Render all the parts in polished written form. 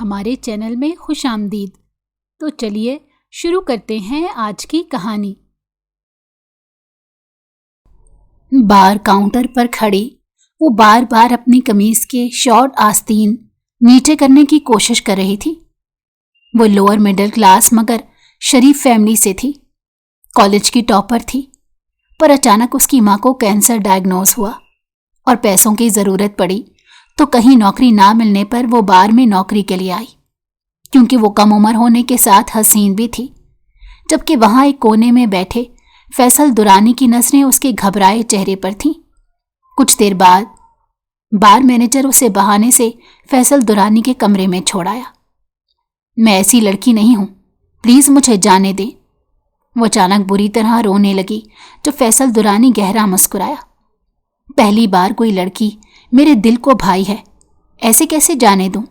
ہمارے چینل میں خوش آمدید۔ تو چلیے شروع کرتے ہیں آج کی کہانی۔ بار کاؤنٹر پر کھڑی وہ بار بار اپنی قمیض کے شارٹ آستین نیچے کرنے کی کوشش کر رہی تھی۔ وہ لوور مڈل کلاس مگر شریف فیملی سے تھی، کالج کی ٹاپر تھی، پر اچانک اس کی ماں کو کینسر ڈائگنوز ہوا اور پیسوں کی ضرورت پڑی تو کہیں نوکری نہ ملنے پر وہ بار میں نوکری کے لیے آئی، کیونکہ وہ کم عمر ہونے کے ساتھ حسین بھی تھی۔ جبکہ وہاں ایک کونے میں بیٹھے فیصل درانی کی نظریں اس کے گھبرائے چہرے پر تھیں۔ کچھ دیر بعد بار مینیجر اسے بہانے سے فیصل درانی کے کمرے میں چھوڑ آیا۔ میں ایسی لڑکی نہیں ہوں، پلیز مجھے جانے دیں۔ وہ اچانک بری طرح رونے لگی جب فیصل درانی گہرا مسکرایا۔ پہلی بار کوئی لڑکی میرے دل کو بھائی ہے، ایسے کیسے جانے دوں؟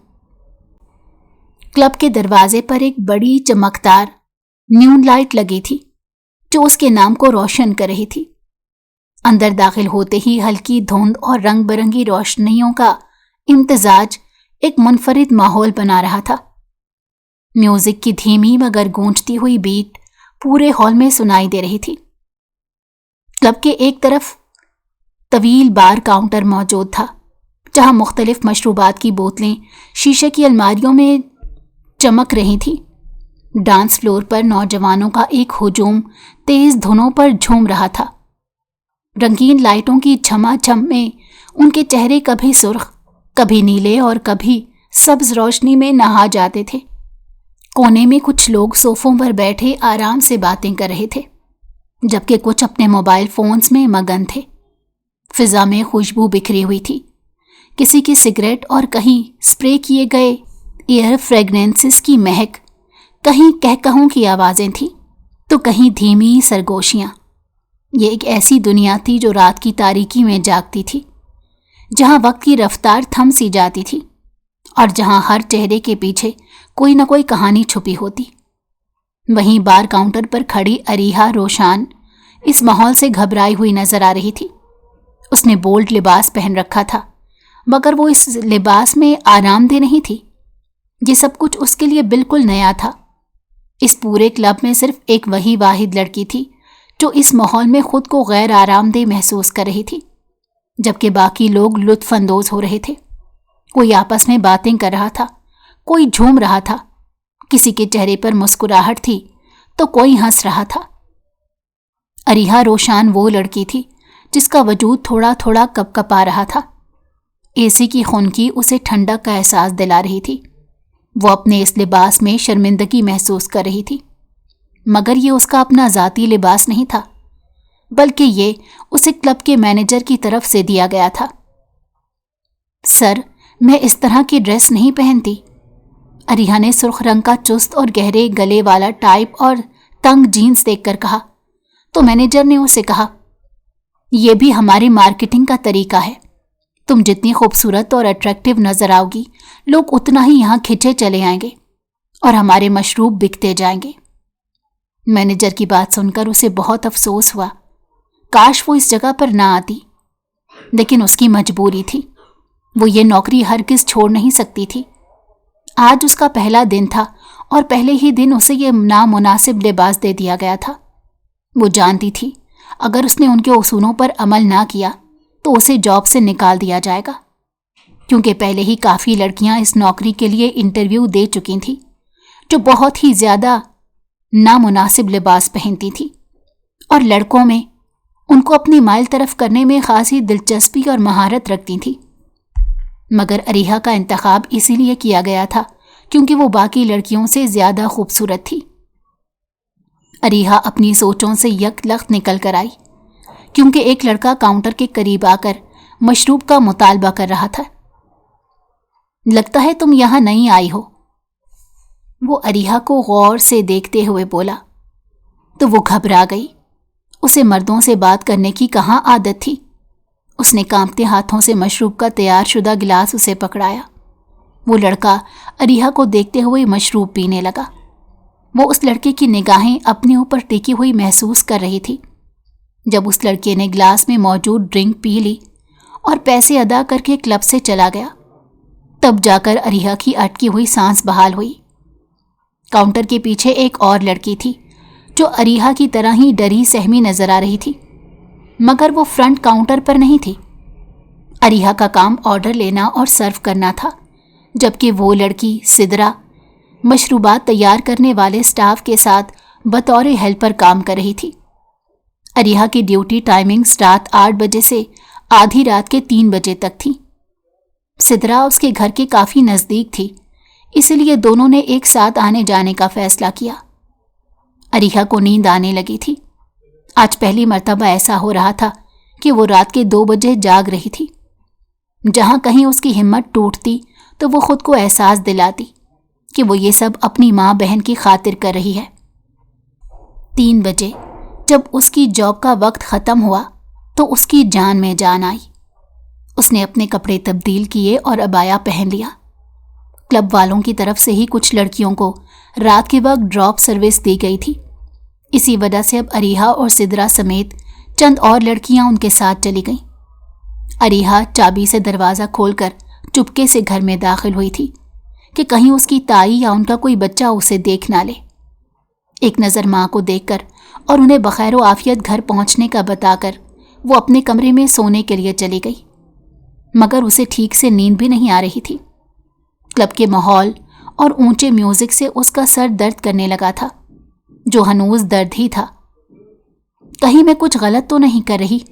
کلب کے دروازے پر ایک بڑی چمکدار نیون لائٹ لگی تھی جو اس کے نام کو روشن کر رہی تھی۔ اندر داخل ہوتے ہی ہلکی دھند اور رنگ برنگی روشنیوں کا امتزاج ایک منفرد ماحول بنا رہا تھا۔ میوزک کی دھیمی مگر گونجتی ہوئی بیٹ پورے ہال میں سنائی دے رہی تھی۔ کلب کے ایک طرف طویل بار کاؤنٹر موجود تھا جہاں مختلف مشروبات کی بوتلیں شیشے کی الماریوں میں چمک رہی تھیں۔ ڈانس فلور پر نوجوانوں کا ایک ہجوم تیز دھنوں پر جھوم رہا تھا۔ رنگین لائٹوں کی جھما جھم میں ان کے چہرے کبھی سرخ، کبھی نیلے اور کبھی سبز روشنی میں نہا جاتے تھے۔ کونے میں کچھ لوگ صوفوں پر بیٹھے آرام سے باتیں کر رہے تھے، جبکہ کچھ اپنے موبائل فونز میں مگن تھے۔ فضا میں خوشبو بکھری ہوئی تھی، کسی کی سگریٹ اور کہیں سپرے کیے گئے ایئر فریگنینسز کی مہک، کہیں کہکہوں کی آوازیں تھیں تو کہیں دھیمی سرگوشیاں۔ یہ ایک ایسی دنیا تھی جو رات کی تاریکی میں جاگتی تھی، جہاں وقت کی رفتار تھم سی جاتی تھی اور جہاں ہر چہرے کے پیچھے کوئی نہ کوئی کہانی چھپی ہوتی۔ وہیں بار کاؤنٹر پر کھڑی اریحا روشان اس ماحول سے گھبرائی ہوئی نظر آ رہی تھی۔ اس نے بولڈ لباس پہن رکھا تھا مگر وہ اس لباس میں آرام دہ نہیں تھی۔ یہ سب کچھ اس کے لیے بالکل نیا تھا۔ اس پورے کلب میں صرف ایک وہی واحد لڑکی تھی جو اس ماحول میں خود کو غیر آرام دہ محسوس کر رہی تھی، جبکہ باقی لوگ لطف اندوز ہو رہے تھے۔ کوئی آپس میں باتیں کر رہا تھا، کوئی جھوم رہا تھا، کسی کے چہرے پر مسکراہٹ تھی تو کوئی ہنس رہا تھا۔ اریحا روشان وہ لڑکی تھی جس کا وجود تھوڑا تھوڑا کپ کپا رہا تھا۔ اے سی کی خنکی اسے ٹھنڈک کا احساس دلا رہی تھی۔ وہ اپنے اس لباس میں شرمندگی محسوس کر رہی تھی، مگر یہ اس کا اپنا ذاتی لباس نہیں تھا، بلکہ یہ اسے کلب کے مینیجر کی طرف سے دیا گیا تھا۔ سر، میں اس طرح کی ڈریس نہیں پہنتی۔ اریحا نے سرخ رنگ کا چست اور گہرے گلے والا ٹائپ اور تنگ جینز دیکھ کر کہا تو مینیجر نے اسے کہا، یہ بھی ہماری مارکیٹنگ کا طریقہ ہے۔ تم جتنی خوبصورت اور اٹریکٹیو نظر آؤ گی، لوگ اتنا ہی یہاں کھنچے چلے آئیں گے اور ہمارے مشروب بکتے جائیں گے۔ مینیجر کی بات سن کر اسے بہت افسوس ہوا۔ کاش وہ اس جگہ پر نہ آتی، لیکن اس کی مجبوری تھی۔ وہ یہ نوکری ہرگز چھوڑ نہیں سکتی تھی۔ آج اس کا پہلا دن تھا اور پہلے ہی دن اسے یہ نامناسب لباس دے دیا گیا تھا۔ وہ جانتی تھی اگر اس نے ان کے اصولوں پر عمل نہ کیا تو اسے جاب سے نکال دیا جائے گا، کیونکہ پہلے ہی کافی لڑکیاں اس نوکری کے لیے انٹرویو دے چکی تھیں جو بہت ہی زیادہ نامناسب لباس پہنتی تھیں، اور لڑکوں میں ان کو اپنی مائل طرف کرنے میں خاصی دلچسپی اور مہارت رکھتی تھیں۔ مگر اریحا کا انتخاب اسی لیے کیا گیا تھا کیونکہ وہ باقی لڑکیوں سے زیادہ خوبصورت تھی۔ اریحا اپنی سوچوں سے یک لخت نکل کر آئی کیونکہ ایک لڑکا کاؤنٹر کے قریب آ کر مشروب کا مطالبہ کر رہا تھا۔ لگتا ہے تم یہاں نہیں آئی ہو، وہ اریحا کو غور سے دیکھتے ہوئے بولا تو وہ گھبرا گئی۔ اسے مردوں سے بات کرنے کی کہاں عادت تھی۔ اس نے کانپتے ہاتھوں سے مشروب کا تیار شدہ گلاس اسے پکڑایا۔ وہ لڑکا اریحا کو دیکھتے ہوئے مشروب پینے لگا۔ وہ اس لڑکے کی نگاہیں اپنے اوپر ٹکی ہوئی محسوس کر رہی تھی۔ جب اس لڑکے نے گلاس میں موجود ڈرنک پی لی اور پیسے ادا کر کے کلب سے چلا گیا तब जाकर अरीहा की अटकी हुई सांस बहाल हुई। काउंटर के पीछे एक और लड़की थी जो अरीहा की तरह ही डरी सहमी नजर आ रही थी, मगर वो फ्रंट काउंटर पर नहीं थी। अरीहा का काम ऑर्डर लेना और सर्व करना था, जबकि वो लड़की सिदरा मशरूबात तैयार करने वाले स्टाफ के साथ बतौर हेल्पर काम कर रही थी। अरीहा की ड्यूटी टाइमिंग्स रात 8 बजे से आधी रात के 3 बजे तक थी। सिदरा उसके घर के काफी नजदीक थी, इसलिए दोनों ने एक साथ आने जाने का फैसला किया। अरीहा को नींद आने लगी थी। आज पहली मर्तबा ऐसा हो रहा था कि वो रात के 2 बजे जाग रही थी। जहां कहीं उसकी हिम्मत टूटती तो वो खुद को एहसास दिलाती कि वो ये सब अपनी माँ बहन की खातिर कर रही है। 3 बजे जब उसकी जॉब का वक्त ख़त्म हुआ तो उसकी जान में जान आई। उसने अपने कपड़े तब्दील किए और अबाया पहन लिया। क्लब वालों की तरफ से ही कुछ लड़कियों को रात के वक्त ड्रॉप सर्विस दी गई थी। इसी वजह से अब अरीहा और सिदरा समेत चंद और लड़कियां उनके साथ चली गईं। अरीहा चाबी से दरवाज़ा खोलकर चुपके से घर में दाखिल हुई थी कि कहीं उसकी ताई या उनका कोई बच्चा उसे देख ना ले। एक नज़र माँ को देखकर और उन्हें बखैर आफियत घर पहुँचने का बताकर वो अपने कमरे में सोने के लिए चली गई, मगर उसे ठीक से नींद भी नहीं आ रही थी। क्लब के माहौल और ऊंचे म्यूजिक से उसका सर दर्द करने लगा था, जो हनूज दर्द ही था। कहीं मैं कुछ गलत तो नहीं कर रही?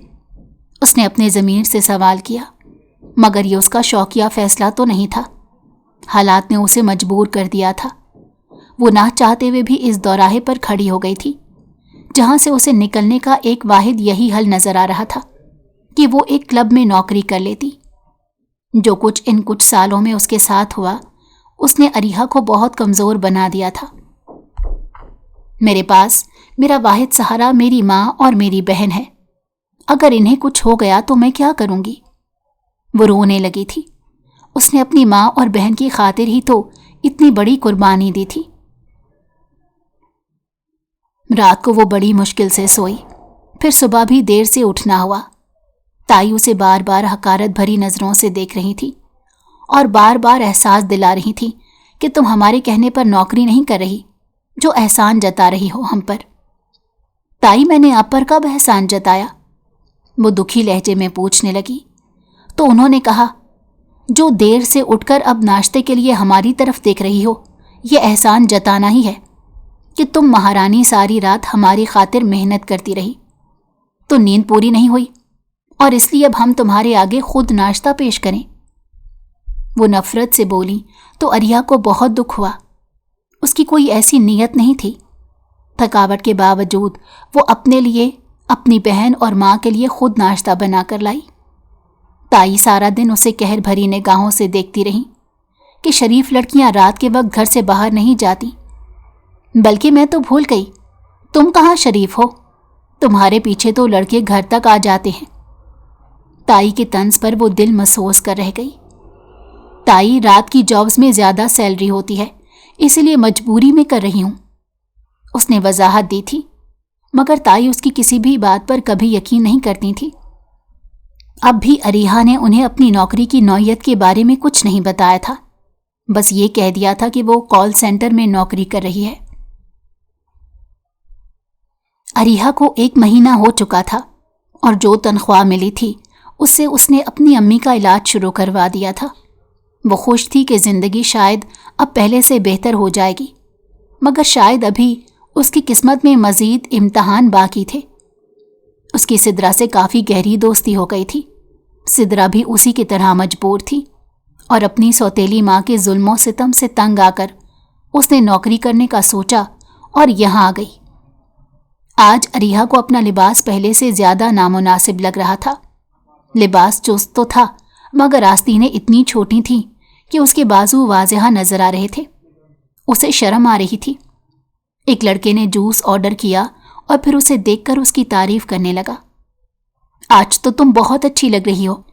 उसने अपने ज़मीर से सवाल किया, मगर ये उसका शौकिया फैसला तो नहीं था। हालात ने उसे मजबूर कर दिया था। वो ना चाहते हुए भी इस दौराहे पर खड़ी हो गई थी, जहां से उसे निकलने का एक वाहिद यही हल नजर आ रहा था कि वो एक क्लब में नौकरी कर लेती। जो कुछ इन कुछ सालों में उसके साथ हुआ, उसने अरीहा को बहुत कमज़ोर बना दिया था। मेरे पास मेरा वाहिद सहारा मेरी माँ और मेरी बहन है। अगर इन्हें कुछ हो गया तो मैं क्या करूँगी? वो रोने लगी थी। उसने अपनी माँ और बहन की खातिर ही तो इतनी बड़ी कुर्बानी दी थी। रात को वो बड़ी मुश्किल से सोई, फिर सुबह भी देर से उठना हुआ। ताई उसे बार बार हकारत भरी नज़रों से देख रही थी और बार बार एहसास दिला रही थी कि तुम हमारे कहने पर नौकरी नहीं कर रही, जो एहसान जता रही हो हम पर। ताई, मैंने आप पर कब एहसान जताया? वो दुखी लहजे में पूछने लगी। तो उन्होंने कहा, जो देर से उठकर अब नाश्ते के लिए हमारी तरफ देख रही हो, ये एहसान जताना ही है कि तुम महारानी सारी रात हमारी खातिर मेहनत करती रही, तो नींद पूरी नहीं हुई और इसलिए अब हम तुम्हारे आगे खुद नाश्ता पेश करें। वो नफरत से बोली तो अरीहा को बहुत दुख हुआ। उसकी कोई ऐसी नीयत नहीं थी। थकावट के बावजूद वो अपने लिए, अपनी बहन और माँ के लिए खुद नाश्ता बनाकर लाई। ताई सारा दिन उसे कहर भरी निगाहों से देखती रही कि शरीफ लड़कियां रात के वक्त घर से बाहर नहीं जाती। बल्कि मैं तो भूल गई, तुम कहाँ शरीफ हो? तुम्हारे पीछे तो लड़के घर तक आ जाते हैं। ताई के तंज पर वो दिल महसूस कर रह गई। ताई, रात की जॉब्स में ज़्यादा सैलरी होती है, इसलिए मजबूरी में कर रही हूँ, उसने वजाहत दी थी। मगर ताई उसकी किसी भी बात पर कभी यकीन नहीं करती थी। अब भी अरीहा ने उन्हें अपनी नौकरी की नौयत के बारे में कुछ नहीं बताया था, बस ये कह दिया था कि वो कॉल सेंटर में नौकरी कर रही है। अरीहा को 1 महीना हो चुका था और जो तनख्वाह मिली थी उससे उसने अपनी अम्मी का इलाज शुरू करवा दिया था। वो खुश थी कि ज़िंदगी शायद अब पहले से बेहतर हो जाएगी, मगर शायद अभी उसकी किस्मत में मज़ीद इम्तहान बाकी थे। उसकी सिदरा से काफ़ी गहरी दोस्ती हो गई थी। सिदरा भी उसी की तरह मजबूर थी और अपनी सौतेली माँ के जुल्मों सितम से तंग आकर उसने नौकरी करने का सोचा और यहाँ आ गई। आज अरीहा को अपना लिबास पहले से ज़्यादा नामुनासिब लग रहा था। लिबास चुस्त तो था, मगर आस्तीनें इतनी छोटी थीं कि उसके बाजू वाज़ेहा नजर आ रहे थे। उसे शर्म आ रही थी। एक लड़के ने जूस ऑर्डर किया और फिर उसे देखकर उसकी तारीफ करने लगा। आज तो तुम बहुत अच्छी लग रही हो,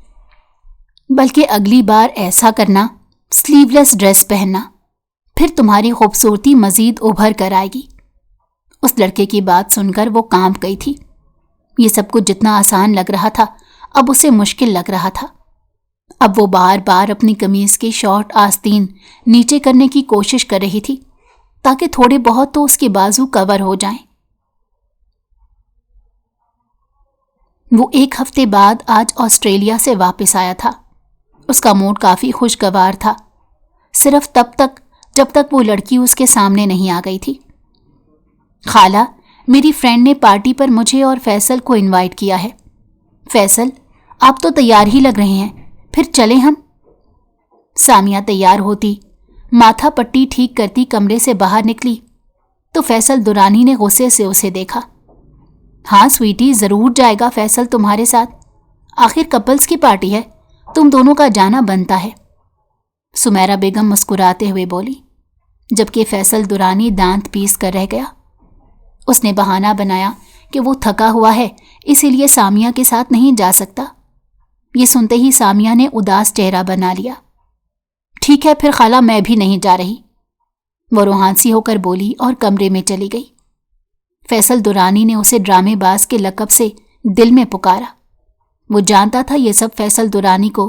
बल्कि अगली बार ऐसा करना, स्लीवलेस ड्रेस पहनना, फिर तुम्हारी खूबसूरती मज़ीद उभर कर आएगी। उस लड़के की बात सुनकर वो कांप गई थी। ये सब कुछ जितना आसान लग रहा था, अब उसे मुश्किल लग रहा था। اب وہ بار بار اپنی قمیض کے شارٹ آستین نیچے کرنے کی کوشش کر رہی تھی تاکہ تھوڑے بہت تو اس کے بازو کور ہو جائیں۔ وہ 1 ہفتے بعد آج آسٹریلیا سے واپس آیا تھا۔ اس کا موڈ کافی خوشگوار تھا، صرف تب تک جب تک وہ لڑکی اس کے سامنے نہیں آ گئی تھی۔ خالہ، میری فرینڈ نے پارٹی پر مجھے اور فیصل کو انوائٹ کیا ہے۔ فیصل، آپ تو تیار ہی لگ رہے ہیں، پھر چلیں ہم؟ سامیہ تیار ہوتی، ماتھا پٹی ٹھیک کرتی کمرے سے باہر نکلی تو فیصل درانی نے غصے سے اسے دیکھا۔ ہاں سویٹی، ضرور جائے گا فیصل تمہارے ساتھ، آخر کپلز کی پارٹی ہے، تم دونوں کا جانا بنتا ہے، سمیرہ بیگم مسکراتے ہوئے بولی، جبکہ فیصل درانی دانت پیس کر رہ گیا۔ اس نے بہانہ بنایا کہ وہ تھکا ہوا ہے، اسی لیے سامیہ کے ساتھ نہیں جا سکتا۔ یہ سنتے ہی سامیہ نے اداس چہرہ بنا لیا۔ ٹھیک ہے پھر خالہ، میں بھی نہیں جا رہی، وہ روحانسی ہو کر بولی اور کمرے میں چلی گئی۔ فیصل درانی نے اسے ڈرامے باز کے لقب سے دل میں پکارا۔ وہ جانتا تھا یہ سب فیصل درانی کو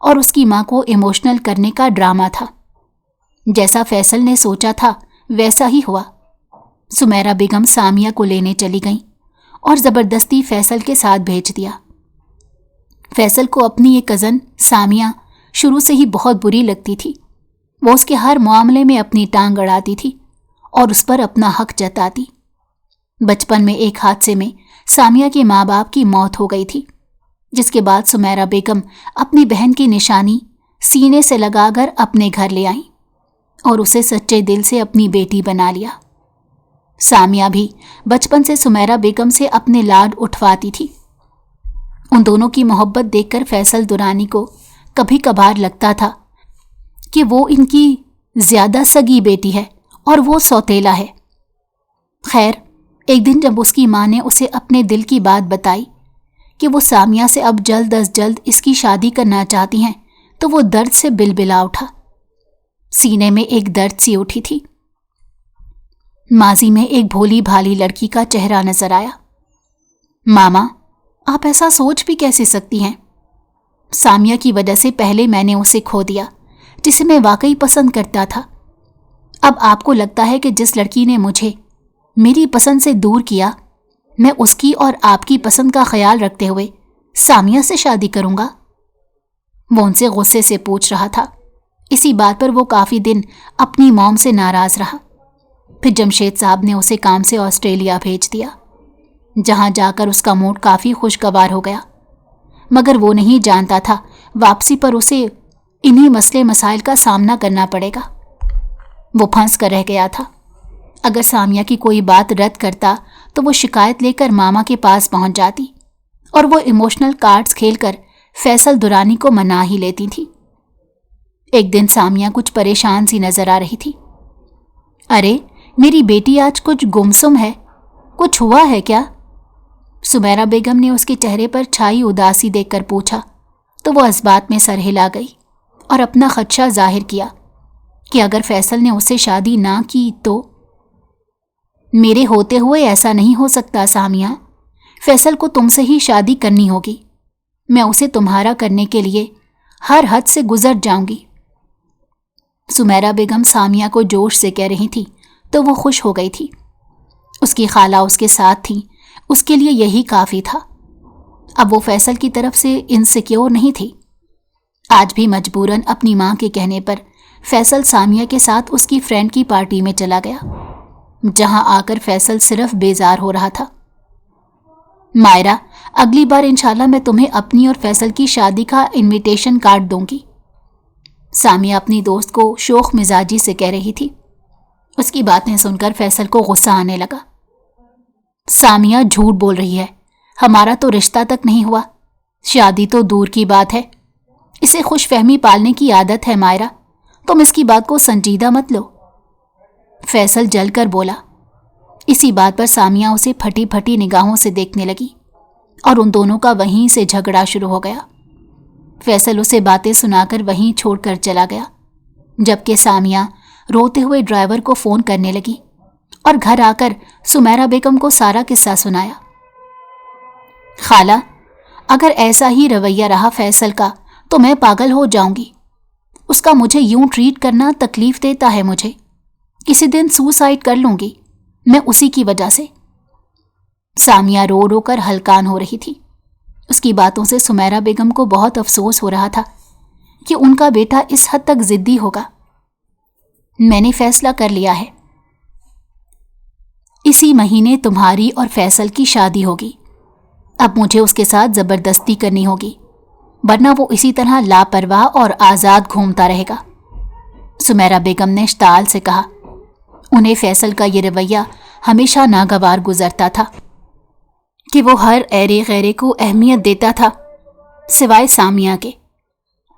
اور اس کی ماں کو ایموشنل کرنے کا ڈرامہ تھا۔ جیسا فیصل نے سوچا تھا ویسا ہی ہوا۔ سمیرہ بیگم سامیہ کو لینے چلی گئیں اور زبردستی فیصل کے ساتھ بھیج دیا۔ فیصل کو اپنی یہ کزن سامیہ شروع سے ہی بہت بری لگتی تھی۔ وہ اس کے ہر معاملے میں اپنی ٹانگ اڑاتی تھی اور اس پر اپنا حق جتاتی۔ بچپن میں ایک حادثے میں سامیہ کے ماں باپ کی موت ہو گئی تھی، جس کے بعد سمیرہ بیگم اپنی بہن کی نشانی سینے سے لگا کر اپنے گھر لے آئیں اور اسے سچے دل سے اپنی بیٹی بنا لیا۔ سامیہ بھی بچپن سے سمیرہ بیگم سے اپنے لاڈ اٹھواتی تھی۔ ان دونوں کی محبت دیکھ کر فیصل درانی کو کبھی کبھار لگتا تھا کہ وہ ان کی زیادہ سگی بیٹی ہے اور وہ سوتیلا ہے۔ خیر، ایک دن جب اس کی ماں نے اسے اپنے دل کی بات بتائی کہ وہ سامیہ سے اب جلد از جلد اس کی شادی کرنا چاہتی ہیں تو وہ درد سے بلبلا اٹھا۔ سینے میں ایک درد سی اٹھی تھی۔ ماضی میں ایک بھولی بھالی لڑکی کا چہرہ نظر آیا۔ ماما، آپ ایسا سوچ بھی کیسے سکتی ہیں؟ سامیہ کی وجہ سے پہلے میں نے اسے کھو دیا جسے میں واقعی پسند کرتا تھا۔ اب آپ کو لگتا ہے کہ جس لڑکی نے مجھے میری پسند سے دور کیا، میں اس کی اور آپ کی پسند کا خیال رکھتے ہوئے سامیہ سے شادی کروں گا؟ وہ ان سے غصے سے پوچھ رہا تھا۔ اسی بات پر وہ کافی دن اپنی موم سے ناراض رہا۔ پھر جمشید صاحب نے اسے کام سے آسٹریلیا بھیج دیا، جہاں جا کر اس کا موڈ کافی خوشگوار ہو گیا، مگر وہ نہیں جانتا تھا واپسی پر اسے انہی مسئلے مسائل کا سامنا کرنا پڑے گا۔ وہ پھنس کر رہ گیا تھا۔ اگر سامیہ کی کوئی بات رد کرتا تو وہ شکایت لے کر ماما کے پاس پہنچ جاتی اور وہ ایموشنل کارڈز کھیل کر فیصل درانی کو منا ہی لیتی تھی۔ ایک دن سامیہ کچھ پریشان سی نظر آ رہی تھی۔ ارے، میری بیٹی آج کچھ گمسم ہے، کچھ ہوا ہے کیا؟ سمیرہ بیگم نے اس کے چہرے پر چھائی اداسی دیکھ کر پوچھا تو وہ اس بات میں سر ہلا گئی اور اپنا خدشہ ظاہر کیا کہ اگر فیصل نے اسے شادی نہ کی تو۔ میرے ہوتے ہوئے ایسا نہیں ہو سکتا سامیہ، فیصل کو تم سے ہی شادی کرنی ہوگی، میں اسے تمہارا کرنے کے لیے ہر حد سے گزر جاؤں گی۔ سمیرہ بیگم سامیہ کو جوش سے کہہ رہی تھی تو وہ خوش ہو گئی تھی۔ اس کی خالہ اس کے ساتھ تھی، اس کے لیے یہی کافی تھا۔ اب وہ فیصل کی طرف سے انسیکیور نہیں تھی۔ آج بھی مجبوراً اپنی ماں کے کہنے پر فیصل سامیہ کے ساتھ اس کی فرینڈ کی پارٹی میں چلا گیا، جہاں آ کر فیصل صرف بیزار ہو رہا تھا۔ مائرہ، اگلی بار انشاءاللہ میں تمہیں اپنی اور فیصل کی شادی کا انویٹیشن کارڈ دوں گی، سامیہ اپنی دوست کو شوخ مزاجی سے کہہ رہی تھی۔ اس کی باتیں سن کر فیصل کو غصہ آنے لگا۔ سامیہ جھوٹ بول رہی ہے، ہمارا تو رشتہ تک نہیں ہوا، شادی تو دور کی بات ہے، اسے خوش فہمی پالنے کی عادت ہے مائرہ، تم اس کی بات کو سنجیدہ مت لو، فیصل جل کر بولا۔ اسی بات پر سامیہ اسے پھٹی پھٹی نگاہوں سے دیکھنے لگی اور ان دونوں کا وہیں سے جھگڑا شروع ہو گیا۔ فیصل اسے باتیں سنا کر وہیں چھوڑ کر چلا گیا، جبکہ سامیہ روتے ہوئے ڈرائیور کو فون کرنے لگی اور گھر آ کر سمیرہ بیگم کو سارا قصہ سنایا۔ خالہ، اگر ایسا ہی رویہ رہا فیصل کا तो मैं पागल हो जाऊंगी। उसका मुझे यूं ट्रीट करना तकलीफ देता है मुझे। किसी दिन सुसाइड कर लूंगी मैं उसी की वजह से। सामिया रो रो कर हलकान हो रही थी। उसकी बातों से सुमेरा बेगम को बहुत अफसोस हो रहा था कि उनका बेटा इस हद तक जिद्दी होगा। मैंने फैसला कर लिया है, इसी महीने तुम्हारी और फैसल की शादी होगी। अब मुझे उसके साथ जबरदस्ती करनी होगी, वरना वो इसी तरह लापरवाह और आज़ाद घूमता रहेगा। सुमेरा बेगम ने इश्ताल से कहा। उन्हें फैसल का ये रवैया हमेशा नागवार गुजरता था कि वो हर ऐरे गैरे को अहमियत देता था सिवाय सामिया के।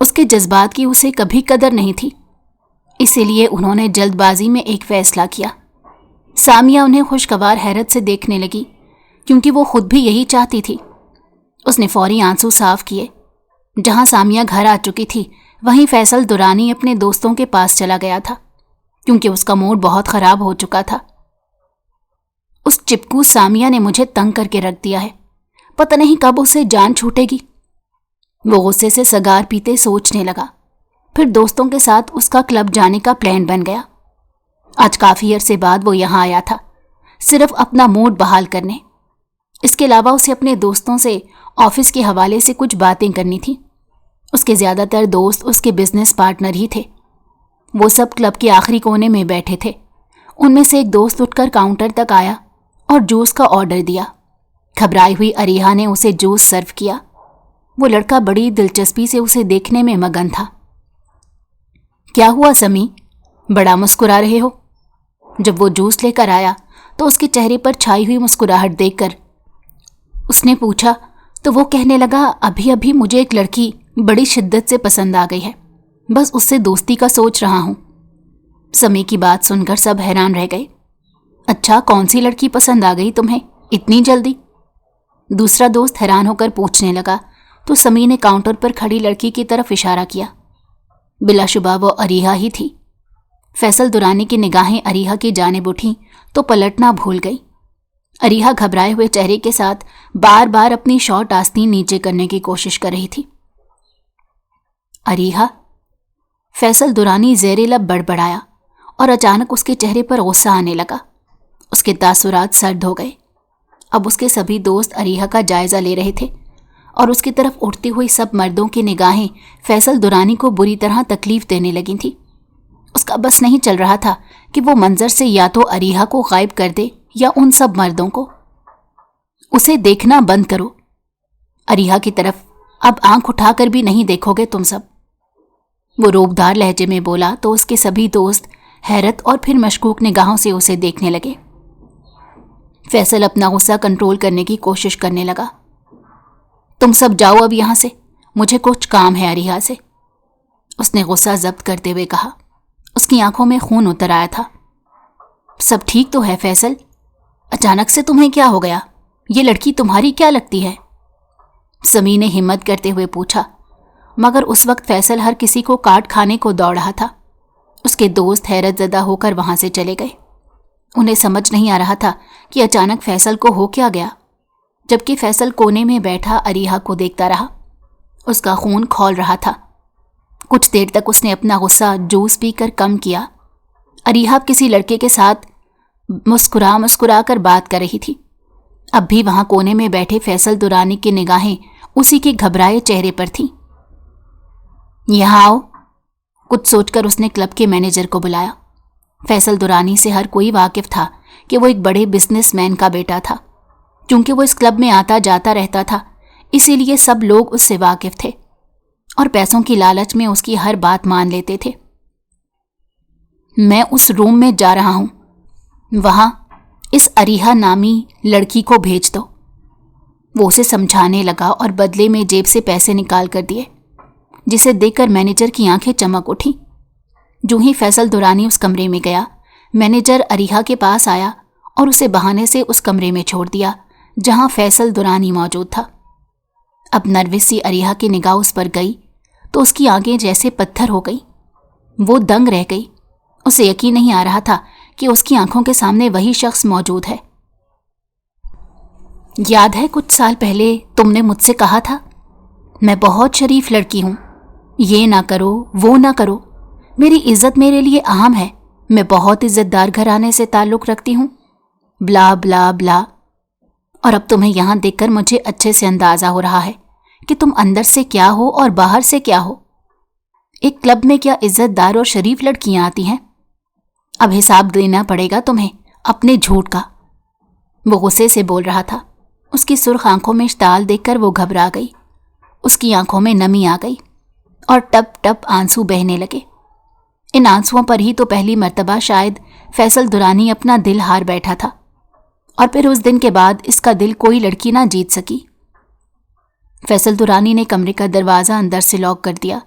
उसके जज्बात की उसे कभी कदर नहीं थी। इसीलिए उन्होंने जल्दबाजी में एक फैसला किया। सामिया उन्हें खुशगवार हैरत से देखने लगी, क्योंकि वो खुद भी यही चाहती थी। उसने फौरी आंसू साफ किए। जहां सामिया घर आ चुकी थी, वहीं फैसल दुरानी अपने दोस्तों के पास चला गया था, क्योंकि उसका मूड बहुत खराब हो चुका था। उस चिपकू सामिया ने मुझे तंग करके रख दिया है, पता नहीं कब उसे जान छूटेगी। वो गुस्से से सगार पीते सोचने लगा। फिर दोस्तों के साथ उसका क्लब जाने का प्लान बन गया। आज काफी अरसे बाद वो यहाँ आया था, सिर्फ अपना मूड बहाल करने। इसके अलावा उसे अपने दोस्तों से ऑफिस के हवाले से कुछ बातें करनी थी। उसके ज्यादातर दोस्त उसके बिजनेस पार्टनर ही थे। वो सब क्लब के आखिरी कोने में बैठे थे। उनमें से एक दोस्त उठकर काउंटर तक आया और जूस का ऑर्डर दिया। घबराई हुई अरीहा ने उसे जूस सर्व किया। वो लड़का बड़ी दिलचस्पी से उसे देखने में मगन था। क्या हुआ समी, बड़ा मुस्कुरा रहे हो? जब वो जूस लेकर आया तो उसके चेहरे पर छाई हुई मुस्कुराहट देखकर उसने पूछा, तो वो कहने लगा, अभी अभी मुझे एक लड़की बड़ी शिद्दत से पसंद आ गई है, बस उससे दोस्ती का सोच रहा हूं। समी की बात सुनकर सब हैरान रह गए। अच्छा, कौन सी लड़की पसंद आ गई तुम्हें इतनी जल्दी? दूसरा दोस्त हैरान होकर पूछने लगा तो समी ने काउंटर पर खड़ी लड़की की तरफ इशारा किया। बिलाशुबा वो अरीहा ही थी। फैसल दुरानी की निगाहें अरीहा की जानिब उठी तो पलटना भूल गई। अरीहा घबराए हुए चेहरे के साथ बार बार अपनी शॉर्ट आस्तीन नीचे करने की कोशिश कर रही थी। अरीहा, फैसल दुरानी ज़ेरे लब बड़बड़ाया और अचानक उसके चेहरे पर गुस्सा आने लगा। उसके तासुरात सर्द हो गए। अब उसके सभी दोस्त अरीहा का जायजा ले रहे थे और उसकी तरफ उठती हुई सब मर्दों की निगाहें फैसल दुरानी को बुरी तरह तकलीफ देने लगी थी। उसका बस नहीं चल रहा था कि वो मंजर से या तो अरीहा को गायब कर दे या उन सब मर्दों को। उसे देखना बंद करो। अरीहा की तरफ अब आंख उठाकर भी नहीं देखोगे तुम सब। वो रोबदार लहजे में बोला तो उसके सभी दोस्त हैरत और फिर मशकूक निगाहों से उसे देखने लगे। फैसल अपना गुस्सा कंट्रोल करने की कोशिश करने लगा। तुम सब जाओ अब यहां से, मुझे कुछ काम है अरीहा से, उसने गुस्सा जब्त करते हुए कहा। उसकी आंखों में खून उतर आया था। सब ठीक तो है फैसल? अचानक से तुम्हें क्या हो गया? ये लड़की तुम्हारी क्या लगती है? समी ने हिम्मत करते हुए पूछा, मगर उस वक्त फैसल हर किसी को काट खाने को दौड़ रहा था। उसके दोस्त हैरत ज़दा होकर वहां से चले गए। उन्हें समझ नहीं आ रहा था कि अचानक फैसल को हो क्या गया, जबकि फैसल कोने में बैठा अरीहा को देखता रहा। उसका खून खौल रहा था। कुछ देर तक उसने अपना गुस्सा जूस पीकर कम किया। अरीहा किसी लड़के के साथ मुस्कुरा कर बात कर रही थी। अब भी वहां कोने में बैठे फैसल दुरानी की निगाहें उसी के घबराए चेहरे पर थीं। यहाँ आओ, कुछ सोचकर उसने क्लब के मैनेजर को बुलाया। फैसल दुरानी से हर कोई वाकिफ था कि वो एक बड़े बिजनेसमैन का बेटा था। क्योंकि वो इस क्लब में आता जाता रहता था, इसीलिए सब लोग उससे वाकिफ थे और पैसों की लालच में उसकी हर बात मान लेते थे। मैं उस रूम में जा रहा हूं, वहां इस अरीहा नामी लड़की को भेज दो। वो उसे समझाने लगा और बदले में जेब से पैसे निकाल कर दिए, जिसे देखकर मैनेजर की आंखें चमक उठी। जो ही फैसल दुरानी उस कमरे में गया, मैनेजर अरीहा के पास आया और उसे बहाने से उस कमरे में छोड़ दिया जहां फैसल दुरानी मौजूद था। अब नर्वस सी अरीहा की निगाह उस पर गई तो उसकी आंखें जैसे पत्थर हो गई। वो दंग रह गई। उसे यकीन नहीं आ रहा था कि उसकी आंखों के सामने वही शख्स मौजूद है। याद है कुछ साल पहले तुमने मुझसे कहा था, मैं बहुत शरीफ लड़की हूं, یہ نہ کرو وہ نہ کرو, میری عزت میرے لیے اہم ہے, میں بہت عزت دار گھرانے سے تعلق رکھتی ہوں, بلا بلا بلا. اور اب تمہیں یہاں دیکھ کر مجھے اچھے سے اندازہ ہو رہا ہے کہ تم اندر سے کیا ہو اور باہر سے کیا ہو. ایک کلب میں کیا عزت دار اور شریف لڑکیاں آتی ہیں؟ اب حساب دینا پڑے گا تمہیں اپنے جھوٹ کا. وہ غصے سے بول رہا تھا. اس کی سرخ آنکھوں میں اشتعال دیکھ کر وہ گھبرا گئی. اس کی آنکھوں میں نمی آ گئی اور ٹپ ٹپ آنسو بہنے لگے. ان آنسوؤں پر ہی تو پہلی مرتبہ شاید فیصل درانی اپنا دل ہار بیٹھا تھا, اور پھر اس دن کے بعد اس کا دل کوئی لڑکی نہ جیت سکی. فیصل درانی نے کمرے کا دروازہ اندر سے لاک کر دیا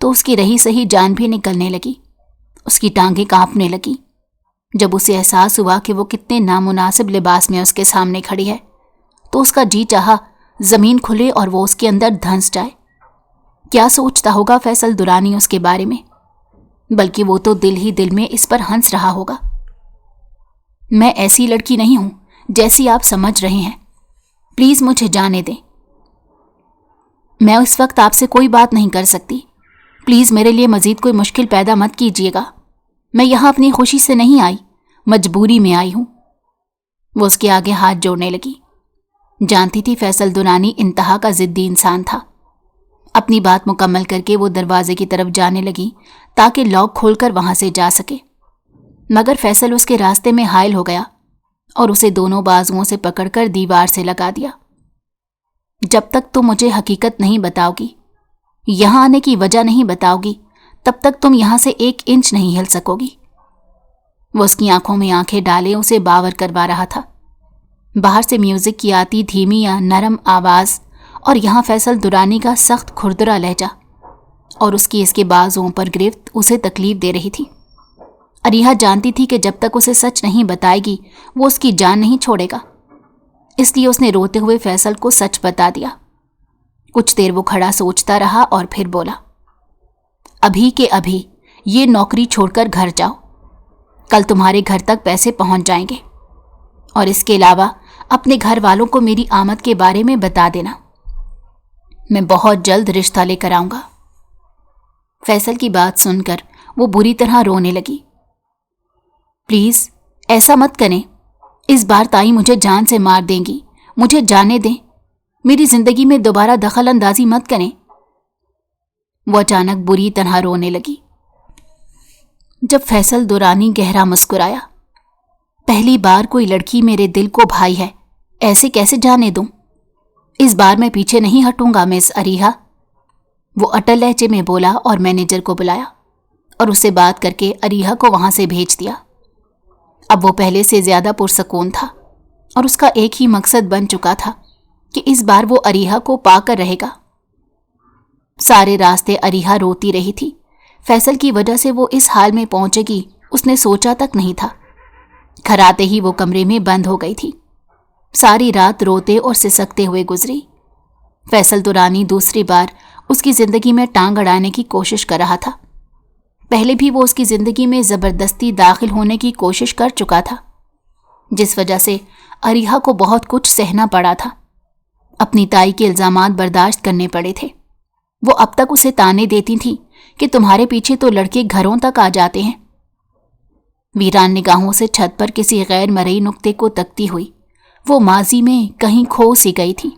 تو اس کی رہی سہی جان بھی نکلنے لگی. اس کی ٹانگیں کانپنے لگی جب اسے احساس ہوا کہ وہ کتنے نامناسب لباس میں اس کے سامنے کھڑی ہے. تو اس کا جی چاہا زمین کھلے اور وہ اس کے اندر دھنس جائے. کیا سوچتا ہوگا فیصل درانی اس کے بارے میں؟ بلکہ وہ تو دل ہی دل میں اس پر ہنس رہا ہوگا. میں ایسی لڑکی نہیں ہوں جیسی آپ سمجھ رہے ہیں, پلیز مجھے جانے دیں. میں اس وقت آپ سے کوئی بات نہیں کر سکتی, پلیز میرے لیے مزید کوئی مشکل پیدا مت کیجیے گا. میں یہاں اپنی خوشی سے نہیں آئی, مجبوری میں آئی ہوں. وہ اس کے آگے ہاتھ جوڑنے لگی. جانتی تھی فیصل درانی انتہا کا ضدی انسان تھا. اپنی بات مکمل کر کے وہ دروازے کی طرف جانے لگی تاکہ لاک کھول کر وہاں سے جا سکے, مگر فیصل اس کے راستے میں حائل ہو گیا اور اسے دونوں بازوؤں سے پکڑ کر دیوار سے لگا دیا. جب تک تم مجھے حقیقت نہیں بتاؤ گی, یہاں آنے کی وجہ نہیں بتاؤ گی, تب تک تم یہاں سے 1 انچ نہیں ہل سکو گی. وہ اس کی آنکھوں میں آنکھیں ڈالے اسے باور کروا رہا تھا. باہر سے میوزک کی آتی دھیمی یا نرم آواز اور یہاں فیصل درانی کا سخت کھردرا لہجہ اور اس کے بازوؤں پر گرفت اسے تکلیف دے رہی تھی. اریحا جانتی تھی کہ جب تک اسے سچ نہیں بتائے گی وہ اس کی جان نہیں چھوڑے گا, اس لیے اس نے روتے ہوئے فیصل کو سچ بتا دیا. کچھ دیر وہ کھڑا سوچتا رہا اور پھر بولا, ابھی کے ابھی یہ نوکری چھوڑ کر گھر جاؤ, کل تمہارے گھر تک پیسے پہنچ جائیں گے, اور اس کے علاوہ اپنے گھر والوں کو میری آمد کے بارے میں بتا دینا. میں بہت جلد رشتہ لے کر آؤں گا. فیصل کی بات سن کر وہ بری طرح رونے لگی. پلیز ایسا مت کریں, اس بار تائی مجھے جان سے مار دیں گی, مجھے جانے دیں, میری زندگی میں دوبارہ دخل اندازی مت کریں. وہ اچانک بری طرح رونے لگی. جب فیصل درانی گہرا مسکرایا, پہلی بار کوئی لڑکی میرے دل کو بھائی ہے, ایسے کیسے جانے دوں؟ اس بار میں پیچھے نہیں ہٹوں گا مس اریحا. وہ اٹل لہجے میں بولا اور مینیجر کو بلایا اور اس سے بات کر کے اریحا کو وہاں سے بھیج دیا. اب وہ پہلے سے زیادہ پرسکون تھا اور اس کا ایک ہی مقصد بن چکا تھا کہ اس بار وہ اریحا کو پا کر رہے گا. سارے راستے اریحا روتی رہی تھی. فیصل کی وجہ سے وہ اس حال میں پہنچے گی اس نے سوچا تک نہیں تھا. گھر آتے ہی وہ کمرے میں بند ہو گئی تھی. ساری رات روتے اور سسکتے ہوئے گزری. فیصل درانی دوسری بار اس کی زندگی میں ٹانگ اڑانے کی کوشش کر رہا تھا. پہلے بھی وہ اس کی زندگی میں زبردستی داخل ہونے کی کوشش کر چکا تھا, جس وجہ سے اریحا کو بہت کچھ سہنا پڑا تھا. اپنی تائی کے الزامات برداشت کرنے پڑے تھے. وہ اب تک اسے تانے دیتی تھی کہ تمہارے پیچھے تو لڑکے گھروں تک آ جاتے ہیں. ویران نگاہوں سے چھت پر کسی غیر مرئی نقطے کو تکتی ہوئی وہ ماضی میں کہیں کھو سی گئی تھی.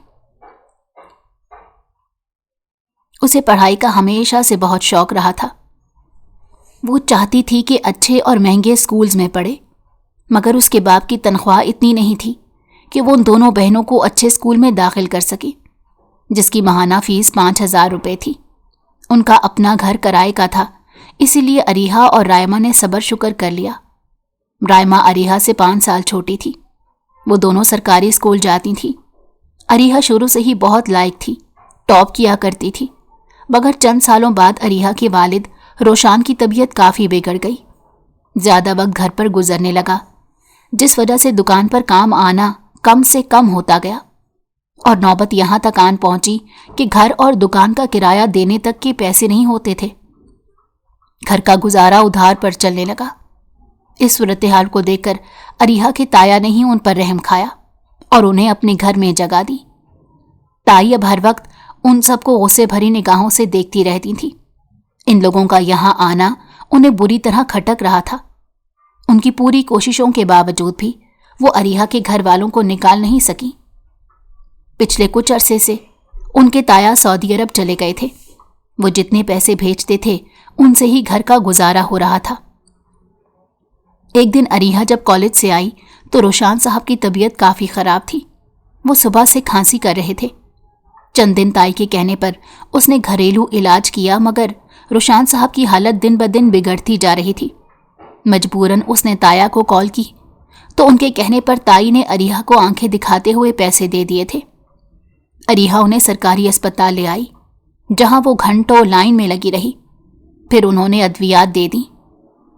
اسے پڑھائی کا ہمیشہ سے بہت شوق رہا تھا. وہ چاہتی تھی کہ اچھے اور مہنگے اسکولز میں پڑھے, مگر اس کے باپ کی تنخواہ اتنی نہیں تھی کہ وہ ان دونوں بہنوں کو اچھے اسکول میں داخل کر سکے, جس کی ماہانہ فیس 5,000 روپے تھی. ان کا اپنا گھر کرائے کا تھا, اسی لیے اریحا اور رائما نے صبر شکر کر لیا. رائما اریحا سے 5 سال چھوٹی تھی. وہ دونوں سرکاری اسکول جاتی تھیں. اریحا شروع سے ہی بہت لائق تھی, ٹاپ کیا کرتی تھی, مگر چند سالوں بعد اریحا کے والد روشان کی طبیعت کافی بگڑ گئی. زیادہ وقت گھر پر گزرنے لگا, جس وجہ سے دکان پر کام آنا کم سے کم ہوتا گیا, اور نوبت یہاں تک آن پہنچی کہ گھر اور دکان کا کرایہ دینے تک کے پیسے نہیں ہوتے تھے. گھر کا گزارا ادھار پر چلنے لگا. اس صورتحال کو دیکھ کر اریحا کے تایا نے ہی ان پر رحم کھایا اور انہیں اپنے گھر میں جگہ دی. تائی اب ہر وقت उन सबको गुस्से भरी निगाहों से देखती रहती थीं। इन लोगों का यहाँ आना उन्हें बुरी तरह खटक रहा था। उनकी पूरी कोशिशों के बावजूद भी वो अरीहा के घर वालों को निकाल नहीं सकी। पिछले कुछ अरसे से उनके ताया सऊदी अरब चले गए थे। वो जितने पैसे भेजते थे उनसे ही घर का गुजारा हो रहा था। एक दिन अरीहा जब कॉलेज से आई तो रोशान साहब की तबीयत काफ़ी ख़राब थी। वो सुबह से खांसी कर रहे थे। चंद दिन ताई के कहने पर उसने घरेलू इलाज किया, मगर रोशान साहब की हालत दिन ब दिन बिगड़ती जा रही थी। मजबूरन उसने ताया को कॉल की तो उनके कहने पर ताई ने अरीहा को आंखें दिखाते हुए पैसे दे दिए थे। अरीहा उन्हें सरकारी अस्पताल ले आई, जहां वो घंटों लाइन में लगी रही। फिर उन्होंने अद्वियात दे दी।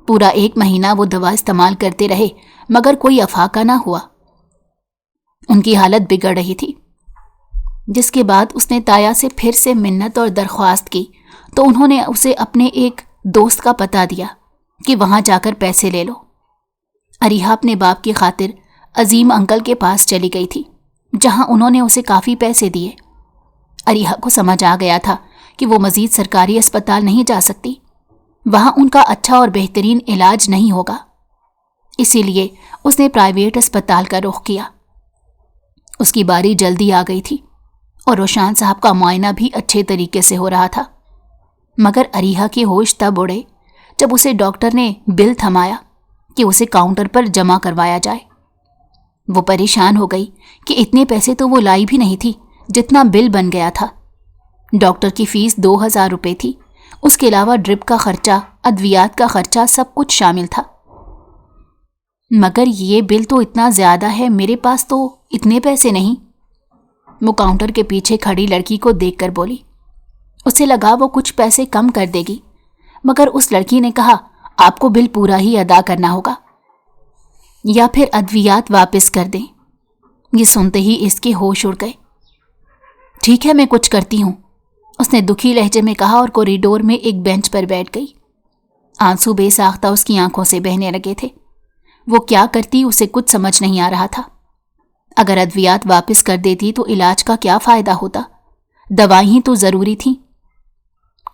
पूरा 1 महीना वो दवा इस्तेमाल करते रहे, मगर कोई अफाका ना हुआ। उनकी हालत बिगड़ रही थी। जिसके बाद उसने ताया से फिर से मिन्नत और दरख्वास्त की तो उन्होंने उसे अपने एक दोस्त का पता दिया कि वहां जाकर पैसे ले लो। अरीहा अपने बाप की खातिर अजीम अंकल के पास चली गई थी, जहां उन्होंने उसे काफ़ी पैसे दिए। अरीहा को समझ आ गया था कि वो मज़ीद सरकारी अस्पताल नहीं जा सकती। वहां उनका अच्छा और बेहतरीन इलाज नहीं होगा। इसीलिए उसने प्राइवेट अस्पताल का रुख किया। उसकी बारी जल्दी आ गई थी और रोशान साहब का मुआयना भी अच्छे तरीके से हो रहा था। मगर अरीहा के होश तब उड़े जब उसे डॉक्टर ने बिल थमाया कि उसे काउंटर पर जमा करवाया जाए। वो परेशान हो गई कि इतने पैसे तो वो लाई भी नहीं थी जितना बिल बन गया था। डॉक्टर की फीस 2000 रुपये थी। उसके अलावा ड्रिप का खर्चा, अद्वियात का खर्चा, सब कुछ शामिल था। मगर ये बिल तो इतना ज़्यादा है, मेरे पास तो इतने पैसे नहीं। वो काउंटर के पीछे खड़ी लड़की को देखकर बोली। उसे लगा वो कुछ पैसे कम कर देगी, मगर उस लड़की ने कहा, आपको बिल पूरा ही अदा करना होगा या फिर अद्वियात वापस कर दें। ये सुनते ही इसके होश उड़ गए। ठीक है, मैं कुछ करती हूँ, उसने दुखी लहजे में कहा और कॉरिडोर में एक बेंच पर बैठ गई। आंसू बेसाख्ता उसकी आंखों से बहने लगे थे। वो क्या करती उसे कुछ समझ नहीं आ रहा था। अगर अद्वियात वापस कर देती तो इलाज का क्या फ़ायदा होता? दवाई ही तो ज़रूरी थी।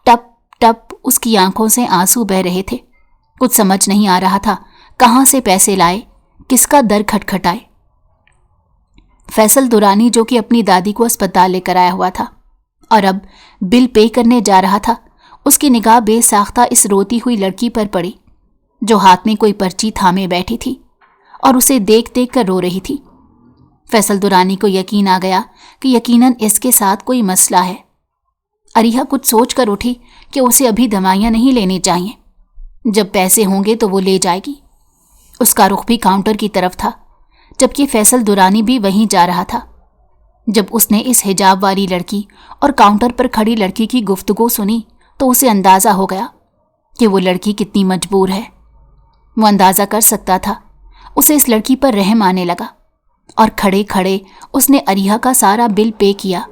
टप टप उसकी आंखों से आंसू बह रहे थे। कुछ समझ नहीं आ रहा था कहाँ से पैसे लाए, किसका दर खटखटाए। फैसल दुरानी, जो कि अपनी दादी को अस्पताल लेकर आया हुआ था और अब बिल पे करने जा रहा था, उसकी निगाह बेसाख्ता इस रोती हुई लड़की पर पड़ी जो हाथ में कोई पर्ची थामे बैठी थी और उसे देख देख कर रो रही थी। फैसल दुरानी को यकीन आ गया कि यकीनन इसके साथ कोई मसला है। अरीहा कुछ सोच कर उठी कि उसे अभी दवाइयाँ नहीं लेनी चाहिए, जब पैसे होंगे तो वो ले जाएगी। उसका रुख भी काउंटर की तरफ था, जबकि फैसल दुरानी भी वहीं जा रहा था। जब उसने इस हिजाब वाली लड़की और काउंटर पर खड़ी लड़की की गुफ्तगू सुनी तो उसे अंदाज़ा हो गया कि वो लड़की कितनी मजबूर है। वो अंदाज़ा कर सकता था। उसे इस लड़की पर रहम आने लगा और खड़े खड़े उसने अरीहा का सारा बिल पे किया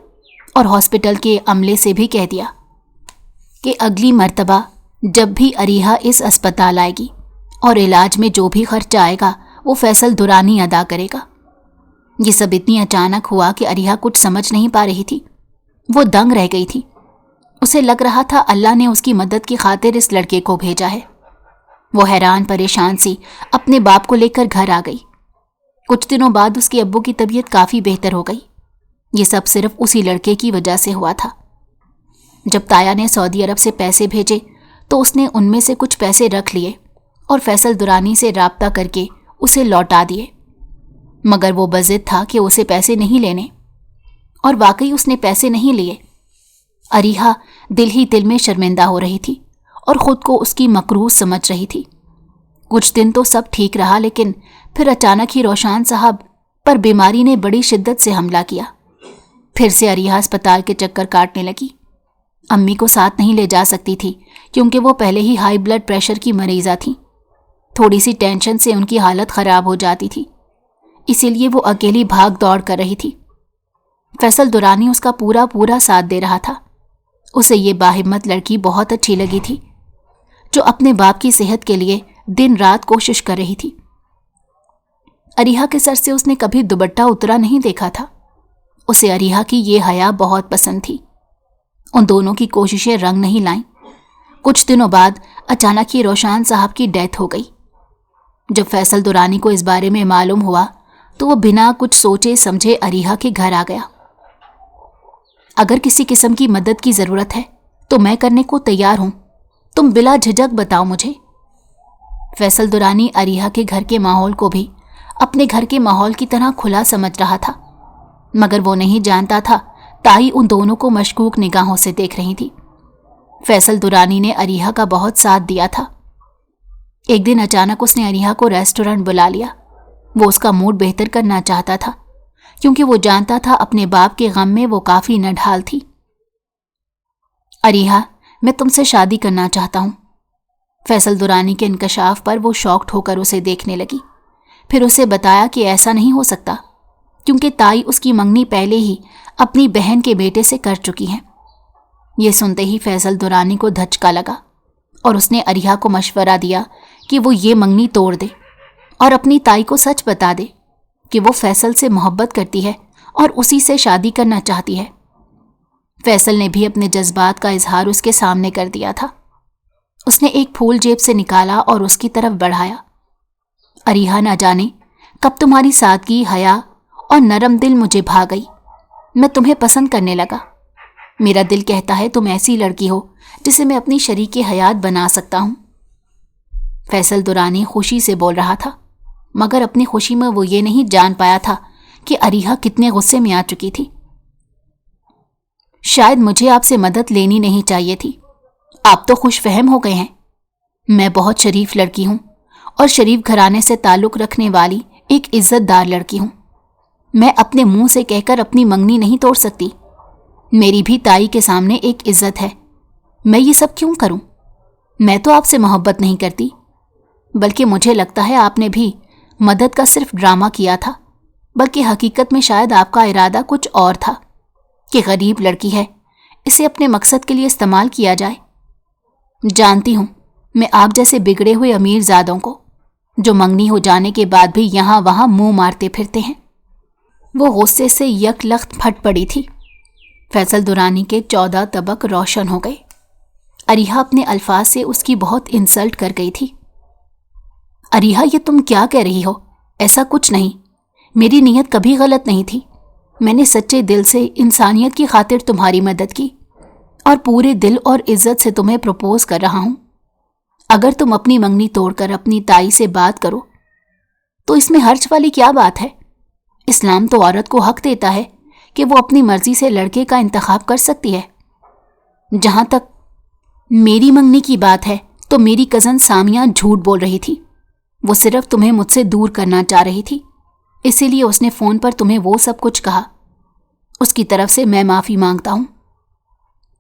और हॉस्पिटल के अमले से भी कह दिया कि अगली मर्तबा जब भी अरीहा इस अस्पताल आएगी और इलाज में जो भी खर्चा आएगा वो फैसल दुरानी अदा करेगा। ये सब इतनी अचानक हुआ कि अरीहा कुछ समझ नहीं पा रही थी। वो दंग रह गई थी। उसे लग रहा था अल्लाह ने उसकी मदद की खातिर इस लड़के को भेजा है। वो हैरान परेशान सी अपने बाप को लेकर घर आ गई। कुछ दिनों बाद उसके अब्बू की तबीयत काफ़ी बेहतर हो गई। ये सब सिर्फ उसी लड़के की वजह से हुआ था। जब ताया ने सऊदी अरब से पैसे भेजे तो उसने उनमें से कुछ पैसे रख लिए और फैसल दुरानी से राब्ता करके उसे लौटा दिए। मगर वो बज़िद था कि उसे पैसे नहीं लेने, और वाकई उसने पैसे नहीं लिए। अरीहा दिल ही दिल में शर्मिंदा हो रही थी और ख़ुद को उसकी मकरूह समझ रही थी। कुछ दिन तो सब ठीक रहा, लेकिन फिर अचानक ही रोशान साहब पर बीमारी ने बड़ी शिद्दत से हमला किया। फिर से अरीहा अस्पताल के चक्कर काटने लगी। अम्मी को साथ नहीं ले जा सकती थी क्योंकि वो पहले ही हाई ब्लड प्रेशर की मरीज़ा थी। थोड़ी सी टेंशन से उनकी हालत ख़राब हो जाती थी, इसीलिए वो अकेली भाग दौड़ कर रही थी। फैसल दुरानी उसका पूरा पूरा साथ दे रहा था। उसे ये बाहिम्मत लड़की बहुत अच्छी लगी थी, जो अपने बाप की सेहत के लिए दिन रात कोशिश कर रही थी। अरीहा के सर से उसने कभी दुपट्टा उतरा नहीं देखा था। उसे अरीहा की ये हया बहुत पसंद थी। उन दोनों की कोशिशें रंग नहीं लाईं। कुछ दिनों बाद अचानक ही रोशान साहब की डेथ हो गई। जब फैसल दुरानी को इस बारे में मालूम हुआ तो वो बिना कुछ सोचे समझे अरीहा के घर आ गया। अगर किसी किस्म की मदद की जरूरत है तो मैं करने को तैयार हूं, तुम बिला झिझक बताओ मुझे। फैसल दुरानी अरीहा के घर के माहौल को भी अपने घर के माहौल की तरह खुला समझ रहा था, मगर वो नहीं जानता था ताई उन दोनों को मशकूक निगाहों से देख रही थी। फैसल दुरानी ने अरीहा का बहुत साथ दिया था। एक दिन अचानक उसने अरीहा को रेस्टोरेंट बुला लिया। वो उसका मूड बेहतर करना चाहता था, क्योंकि वो जानता था अपने बाप के गम में वो काफी नढाल थी। अरीहा, मैं तुमसे शादी करना चाहता हूं। फैसल दुरानी के इंकशाफ पर वो शॉक्ड होकर उसे देखने लगी। फिर उसे बताया कि ऐसा नहीं हो सकता, क्योंकि ताई उसकी मंगनी पहले ही अपनी बहन के बेटे से कर चुकी है। ये सुनते ही फैसल दुरानी को धचका लगा और उसने अरीहा को मशवरा दिया कि वो ये मंगनी तोड़ दे और अपनी ताई को सच बता दे कि वो फैसल से मोहब्बत करती है और उसी से शादी करना चाहती है। फैसल ने भी अपने जज्बात का इजहार उसके सामने कर दिया था। उसने एक फूल जेब से निकाला और उसकी तरफ बढ़ाया। अरीहा, ना जाने कब तुम्हारी सादगी, हया और नरम दिल मुझे भा गई। मैं तुम्हें पसंद करने लगा। मेरा दिल कहता है तुम ऐसी लड़की हो जिसे मैं अपनी शरीके हयात बना सकता हूं। फैसल दुरानी खुशी से बोल रहा था, मगर अपनी खुशी में वो ये नहीं जान पाया था कि अरीहा कितने गुस्से में आ चुकी थी। शायद मुझे आपसे मदद लेनी नहीं चाहिए थी। आप तो खुश फहम हो गए हैं। मैं बहुत शरीफ लड़की हूं और शरीफ घराने से ताल्लुक रखने वाली एक इज्जतदार लड़की हूं। मैं अपने मुंह से कहकर अपनी मंगनी नहीं तोड़ सकती। मेरी भी ताई के सामने एक इज्जत है। मैं ये सब क्यों करूं? मैं तो आपसे मोहब्बत नहीं करती, बल्कि मुझे लगता है आपने भी मदद का सिर्फ ड्रामा किया था, बल्कि हकीकत में शायद आपका इरादा कुछ और था कि गरीब लड़की है, इसे अपने मकसद के लिए इस्तेमाल किया जाए। जानती हूं मैं आप जैसे बिगड़े हुए अमीरजादों को, जो मंगनी हो जाने के बाद भी यहां वहां मुंह मारते फिरते हैं। वो गुस्से से यकलख्त फट पड़ी थी। फैसल दुरानी के 14 तबक रोशन हो गए। अरीहा अपने अल्फाज से उसकी बहुत इंसल्ट कर गई थी। अरीहा, ये तुम क्या कह रही हो? ऐसा कुछ नहीं। मेरी नीयत कभी गलत नहीं थी। मैंने सच्चे दिल से इंसानियत की खातिर तुम्हारी मदद की और पूरे दिल और इज्जत से तुम्हें प्रपोज कर रहा हूं। अगर तुम अपनी मंगनी तोड़कर अपनी ताई से बात करो तो इसमें हर्ज वाली क्या बात है? इस्लाम तो औरत को हक देता है कि वो अपनी मर्जी से लड़के का इंतखाब कर सकती है। जहां तक मेरी मंगनी की बात है तो मेरी कज़न सामिया झूठ बोल रही थी। वो सिर्फ तुम्हें मुझसे दूर करना चाह रही थी, इसीलिए उसने फ़ोन पर तुम्हें वो सब कुछ कहा। उसकी तरफ से मैं माफ़ी मांगता हूं।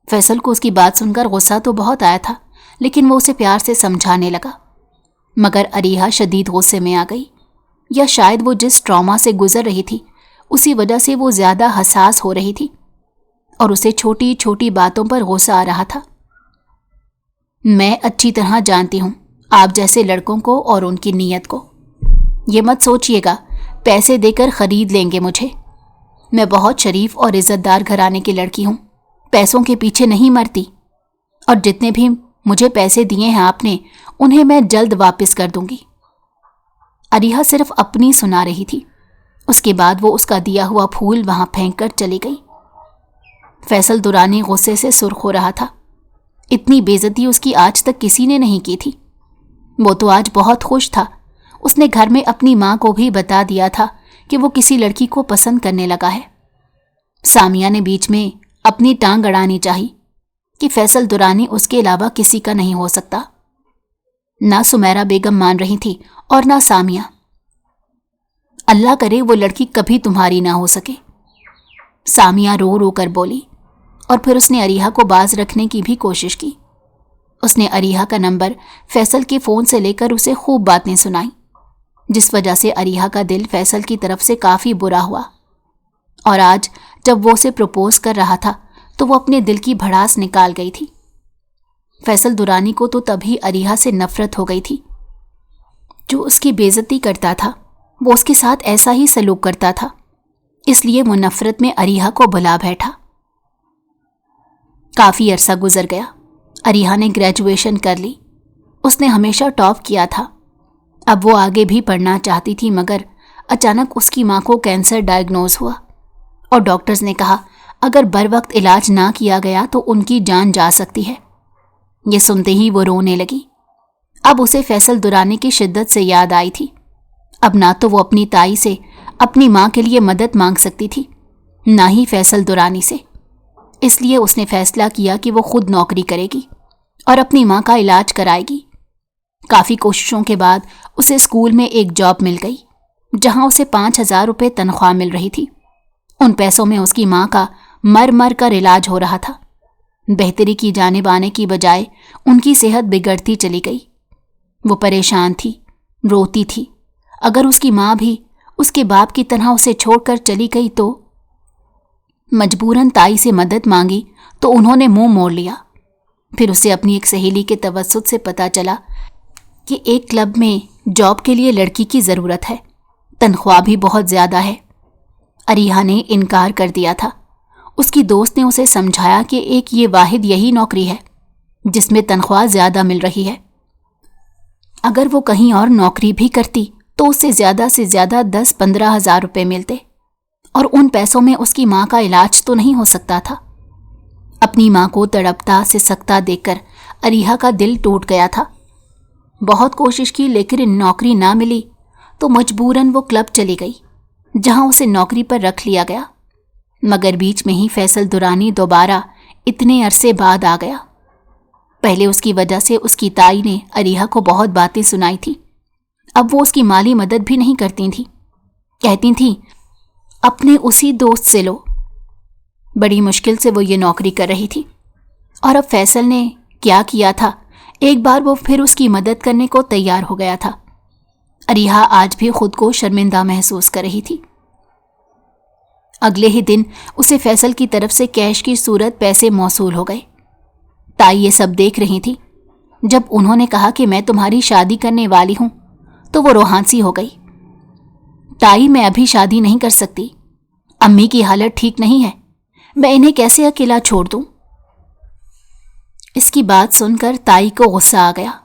फैसल को उसकी बात सुनकर गुस्सा तो बहुत आया था, लेकिन वो उसे प्यार से समझाने लगा। मगर अरीहा शदीद गुस्से में आ गई, या शायद वो जिस ट्रॉमा से गुजर रही थी उसी वजह से वो ज़्यादा हसास हो रही थी और उसे छोटी छोटी बातों पर गुस्सा आ रहा था। मैं अच्छी तरह जानती हूं आप जैसे लड़कों को और उनकी नीयत को। ये मत सोचिएगा पैसे देकर खरीद लेंगे मुझे। मैं बहुत शरीफ और इज्जतदार घराने की लड़की हूं, पैसों के पीछे नहीं मरती, और जितने भी मुझे पैसे दिए हैं आपने, उन्हें मैं जल्द वापस कर दूंगी। अरीहा सिर्फ अपनी सुना रही थी। उसके बाद वो उसका दिया हुआ फूल वहां फेंक कर चली गई। फैसल दुरानी गुस्से से सुर्ख हो रहा था। इतनी बेइज्जती उसकी आज तक किसी ने नहीं की थी। वो तो आज बहुत खुश था। उसने घर में अपनी माँ को भी बता दिया था कि वो किसी लड़की को पसंद करने लगा है। सामिया ने बीच में अपनी टांग अड़ानी चाहिए कि फैसल दुरानी उसके अलावा किसी का नहीं हो सकता। ना सुमेरा बेगम मान रही थी और ना सामिया। अल्लाह करे वो लड़की कभी तुम्हारी ना हो सके, सामिया रो रो कर बोली, और फिर उसने अरीहा को बाज रखने की भी कोशिश की। उसने अरीहा का नंबर फैसल के फ़ोन से लेकर उसे खूब बातें सुनाई, जिस वजह से अरीहा का दिल फैसल की तरफ से काफ़ी बुरा हुआ। और आज जब वो उसे प्रपोज कर रहा था तो वो अपने दिल की भड़ास निकाल गई थी। फैसल दुरानी को तो तभी अरीहा से नफरत हो गई थी। जो उसकी बेइज्जती करता था वो उसके साथ ऐसा ही सलूक करता था, इसलिए वो नफरत में अरीहा को बुला बैठा। काफ़ी अरसा गुजर गया। अरीहा ने ग्रेजुएशन कर ली। उसने हमेशा टॉप किया था। अब वो आगे भी पढ़ना चाहती थी, मगर अचानक उसकी माँ को कैंसर डायग्नोज हुआ और डॉक्टर्स ने कहा अगर बर वक्त इलाज ना किया गया तो उनकी जान जा सकती है। ये सुनते ही वो रोने लगी। अब उसे फैसल दुरानी की शिद्दत से याद आई थी। अब ना तो वो अपनी ताई से अपनी माँ के लिए मदद मांग सकती थी, ना ही फैसल दुरानी से। इसलिए उसने फैसला किया कि वो खुद नौकरी करेगी और अपनी माँ का इलाज कराएगी। काफ़ी कोशिशों के बाद उसे स्कूल में एक जॉब मिल गई, जहाँ उसे 5,000 रुपये तनख्वाह मिल रही थी। उन पैसों में उसकी माँ का मर मर कर इलाज हो रहा था। बेहतरी की जानिब आने की बजाय उनकी सेहत बिगड़ती चली गई। वो परेशान थी, रोती थी। अगर उसकी माँ भी उसके बाप की तरह उसे छोड़कर चली गई तो मजबूरन ताई से मदद मांगी तो उन्होंने मुंह मोड़ लिया। फिर उसे अपनी एक सहेली के तवस्सुत से पता चला कि एक क्लब में जॉब के लिए लड़की की ज़रूरत है, तनख्वाह भी बहुत ज़्यादा है। अरीहा ने इनकार कर दिया था। उसकी दोस्त ने उसे समझाया कि एक ये वाहिद यही नौकरी है जिसमें तनख्वाह ज़्यादा मिल रही है। अगर वो कहीं और नौकरी भी करती तो उससे ज़्यादा से ज़्यादा 10-15 हज़ार रुपये मिलते और उन पैसों में उसकी माँ का इलाज तो नहीं हो सकता था। अपनी माँ को तड़पता सिसकता देखकर अरीहा का दिल टूट गया था। बहुत कोशिश की लेकिन नौकरी ना मिली तो मजबूरन वो क्लब चली गई, जहाँ उसे नौकरी पर रख लिया गया। मगर बीच में ही फैसल दुरानी दोबारा इतने अरसे बाद आ गया। पहले उसकी वजह से उसकी ताई ने अरीहा को बहुत बातें सुनाई थी। अब वो उसकी माली मदद भी नहीं करती थी, कहती थी अपने उसी दोस्त से लो। बड़ी मुश्किल से वो ये नौकरी कर रही थी और अब फैसल ने क्या किया था, एक बार वो फिर उसकी मदद करने को तैयार हो गया था। अरीहा आज भी खुद को शर्मिंदा महसूस कर रही थी। अगले ही दिन उसे फैसल की तरफ से कैश की सूरत पैसे मौसूल हो गए। ताई ये सब देख रही थी। जब उन्होंने कहा कि मैं तुम्हारी शादी करने वाली हूं तो वो रोहानसी हो गई। ताई, मैं अभी शादी नहीं कर सकती, अम्मी की हालत ठीक नहीं है, मैं इन्हें कैसे अकेला छोड़ दूं? इसकी बात सुनकर ताई को गुस्सा आ गया।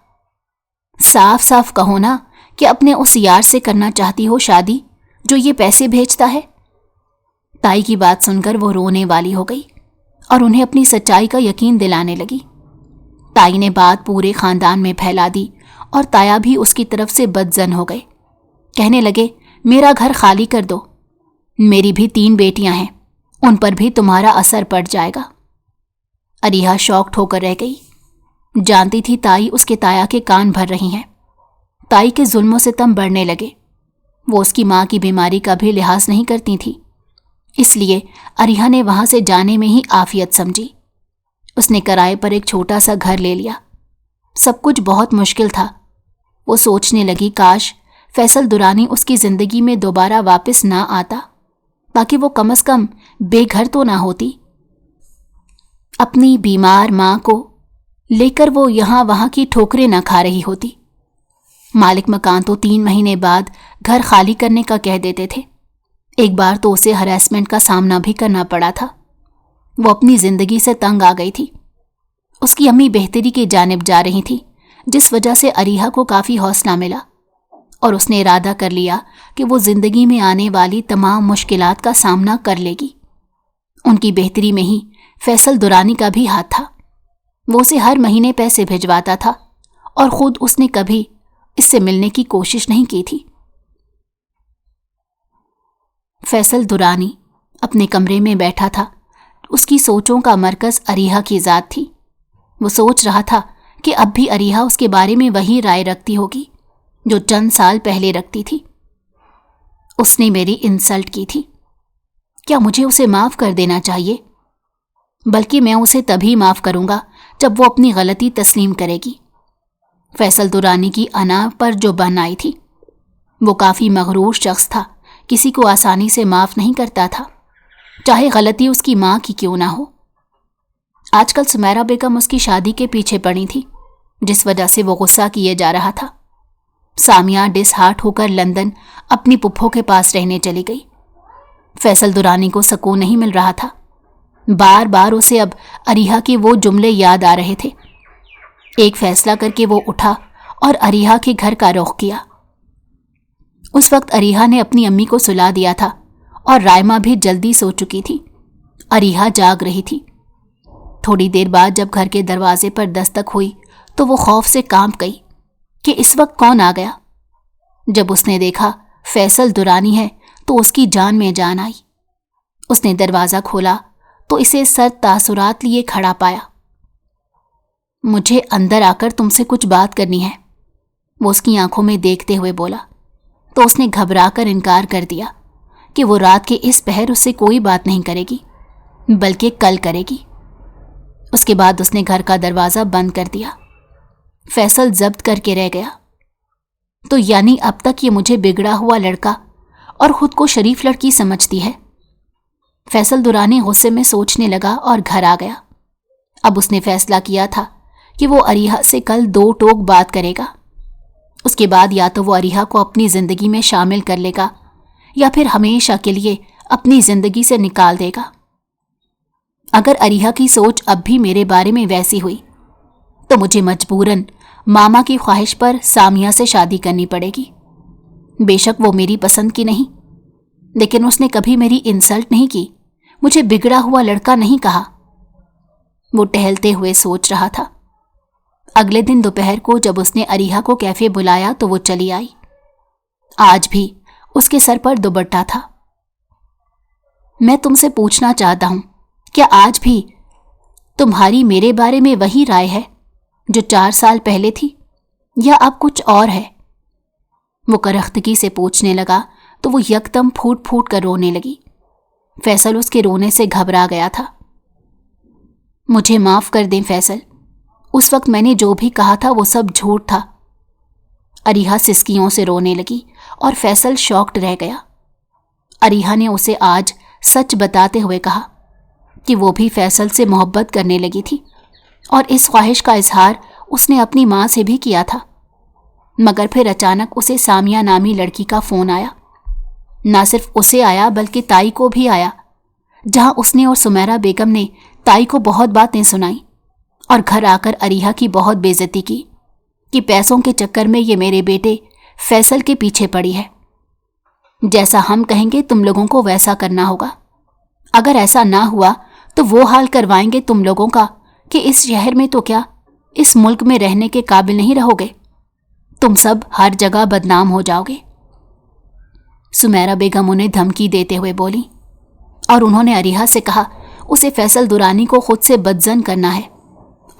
साफ साफ कहो ना कि अपने उस यार से करना चाहती हो शादी जो ये पैसे भेजता है। ताई की बात सुनकर वो रोने वाली हो गई और उन्हें अपनी सच्चाई का यकीन दिलाने लगी। ताई ने बात पूरे खानदान में फैला दी और ताया भी उसकी तरफ से बदजन हो गए। कहने लगे मेरा घर खाली कर दो, मेरी भी 3 बेटियां हैं, उन पर भी तुम्हारा असर पड़ जाएगा। अरीहा शॉक्ड होकर रह गई। जानती थी ताई उसके ताया के कान भर रही हैं। ताई के जुल्मों से तम बढ़ने लगे। वो उसकी माँ की बीमारी का भी लिहाज नहीं करती थी, इसलिए अरीहा ने वहां से जाने में ही आफियत समझी। उसने किराए पर एक छोटा सा घर ले लिया। सब कुछ बहुत मुश्किल था। वो सोचने लगी काश फैसल दुरानी उसकी जिंदगी में दोबारा वापस ना आता, ताकि वो कम से कम बेघर तो ना होती। अपनी बीमार माँ को लेकर वो यहाँ वहाँ की ठोकरें न खा रही होती। मालिक मकान तो 3 महीने बाद घर खाली करने का कह देते थे। एक बार तो उसे हरासमेंट का सामना भी करना पड़ा था। वो अपनी जिंदगी से तंग आ गई थी। उसकी अम्मी बेहतरी की जानिब जा रही थी, जिस वजह से अरीहा को काफ़ी हौसला मिला और उसने इरादा कर लिया कि वो जिंदगी में आने वाली तमाम मुश्किलात का सामना कर लेगी। उनकी बेहतरी में ही फैसल दुरानी का भी हाथ था। वो उसे हर महीने पैसे भिजवाता था और खुद उसने कभी इससे मिलने की कोशिश नहीं की थी। फैसल दुरानी अपने कमरे में बैठा था। उसकी सोचों का मरकज अरीहा की ज़ात थी। वो सोच रहा था कि अब भी अरीहा उसके बारे में वही राय रखती होगी जो चंद साल पहले रखती थी। उसने मेरी इंसल्ट की थी, क्या मुझे उसे माफ़ कर देना चाहिए? बल्कि मैं उसे तभी माफ़ करूंगा जब वो अपनी गलती तस्लीम करेगी। फैसल दुरानी की अना पर जो बन आई थी। वो काफ़ी मगरूर शख्स था, किसी को आसानी से माफ़ नहीं करता था, चाहे गलती उसकी माँ की क्यों ना हो। आजकल सुमेरा बेगम उसकी शादी के पीछे पड़ी थी, जिस वजह से वो गुस्सा किए जा रहा था। सामिया डिसहार्ट होकर लंदन अपनी पुप्पो के पास रहने चली गई। फैसल दुरानी को सुकून नहीं मिल रहा था। بار بار اسے اب اریحا کے وہ جملے یاد آ رہے تھے۔ ایک فیصلہ کر کے وہ اٹھا اور اریحا کے گھر کا رخ کیا۔ اس وقت اریحا نے اپنی امی کو سلا دیا تھا اور رائما بھی جلدی سو چکی تھی۔ اریحا جاگ رہی تھی۔ تھوڑی دیر بعد جب گھر کے دروازے پر دستک ہوئی تو وہ خوف سے کانپ گئی کہ اس وقت کون آ گیا۔ جب اس نے دیکھا فیصل درانی ہے تو اس کی جان میں جان آئی۔ اس نے دروازہ کھولا تو اسے سرد تاثرات لیے کھڑا پایا۔ مجھے اندر آ کر تم سے کچھ بات کرنی ہے، وہ اس کی آنکھوں میں دیکھتے ہوئے بولا، تو اس نے گھبرا کر انکار کر دیا کہ وہ رات کے اس پہر اس سے کوئی بات نہیں کرے گی بلکہ کل کرے گی۔ اس کے بعد اس نے گھر کا دروازہ بند کر دیا۔ فیصل ضبط کر کے رہ گیا۔ تو یعنی اب تک یہ مجھے بگڑا ہوا لڑکا اور خود کو شریف لڑکی سمجھتی ہے؟ فیصل درانی غصے میں سوچنے لگا اور گھر آ گیا۔ اب اس نے فیصلہ کیا تھا کہ وہ اریحا سے کل 2 ٹوک بات کرے گا۔ اس کے بعد یا تو وہ اریحا کو اپنی زندگی میں شامل کر لے گا یا پھر ہمیشہ کے لیے اپنی زندگی سے نکال دے گا۔ اگر اریحا کی سوچ اب بھی میرے بارے میں ویسی ہوئی تو مجھے مجبوراً ماما کی خواہش پر سامیہ سے شادی کرنی پڑے گی۔ بے شک وہ میری پسند کی نہیں، لیکن اس نے کبھی میری انسلٹ نہیں کی، مجھے بگڑا ہوا لڑکا نہیں کہا۔ وہ ٹہلتے ہوئے سوچ رہا تھا۔ اگلے دن دوپہر کو جب اس نے اریحا کو کیفے بلایا تو وہ چلی آئی۔ آج بھی اس کے سر پر دوپٹہ تھا۔ میں تم سے پوچھنا چاہتا ہوں، کیا آج بھی تمہاری میرے بارے میں وہی رائے ہے جو 4 سال پہلے تھی، یا اب کچھ اور ہے؟ وہ کرختگی سے پوچھنے لگا تو وہ یکدم پھوٹ پھوٹ کر رونے لگی۔ فیصل اس کے رونے سے گھبرا گیا تھا۔ مجھے معاف کر دیں فیصل، اس وقت میں نے جو بھی کہا تھا وہ سب جھوٹ تھا۔ اریحا سسکیوں سے رونے لگی اور فیصل شاکڈ رہ گیا۔ اریحا نے اسے آج سچ بتاتے ہوئے کہا کہ وہ بھی فیصل سے محبت کرنے لگی تھی اور اس خواہش کا اظہار اس نے اپنی ماں سے بھی کیا تھا، مگر پھر اچانک اسے سامیہ نامی لڑکی کا فون آیا۔ نہ صرف اسے آیا بلکہ تائی کو بھی آیا، جہاں اس نے اور سمیرہ بیگم نے تائی کو بہت باتیں سنائیں اور گھر آ کر اریحا کی بہت بے عزتی کی کہ پیسوں کے چکر میں یہ میرے بیٹے فیصل کے پیچھے پڑی ہے۔ جیسا ہم کہیں گے تم لوگوں کو ویسا کرنا ہوگا۔ اگر ایسا نہ ہوا تو وہ حال کروائیں گے تم لوگوں کا کہ اس شہر میں تو کیا اس ملک میں رہنے کے قابل نہیں رہو گے، تم سب ہر جگہ بدنام ہو جاؤ گے۔ سمیرہ بیگم انہیں دھمکی دیتے ہوئے بولی، اور انہوں نے اریحا سے کہا اسے فیصل درانی کو خود سے بدظن کرنا ہے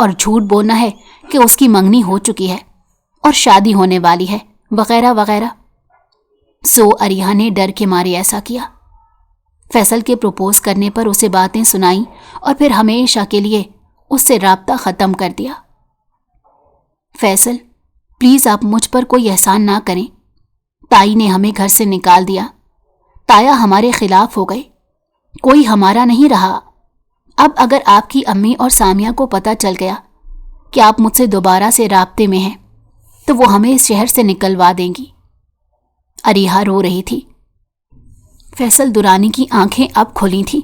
اور جھوٹ بولنا ہے کہ اس کی منگنی ہو چکی ہے اور شادی ہونے والی ہے، وغیرہ وغیرہ۔ سو اریحا نے ڈر کے مارے ایسا کیا۔ فیصل کے پروپوز کرنے پر اسے باتیں سنائیں اور پھر ہمیشہ کے لیے اس سے رابطہ ختم کر دیا۔ فیصل، پلیز آپ مجھ پر کوئی احسان نہ کریں۔ تائی نے ہمیں گھر سے نکال دیا، تایا ہمارے خلاف ہو گئے، کوئی ہمارا نہیں رہا۔ اب اگر آپ کی امی اور سامیہ کو پتہ چل گیا کہ آپ مجھ سے دوبارہ سے رابطے میں ہیں تو وہ ہمیں اس شہر سے نکلوا دیں گی۔ اریحا رو رہی تھی۔ فیصل درانی کی آنکھیں اب کھلی تھیں۔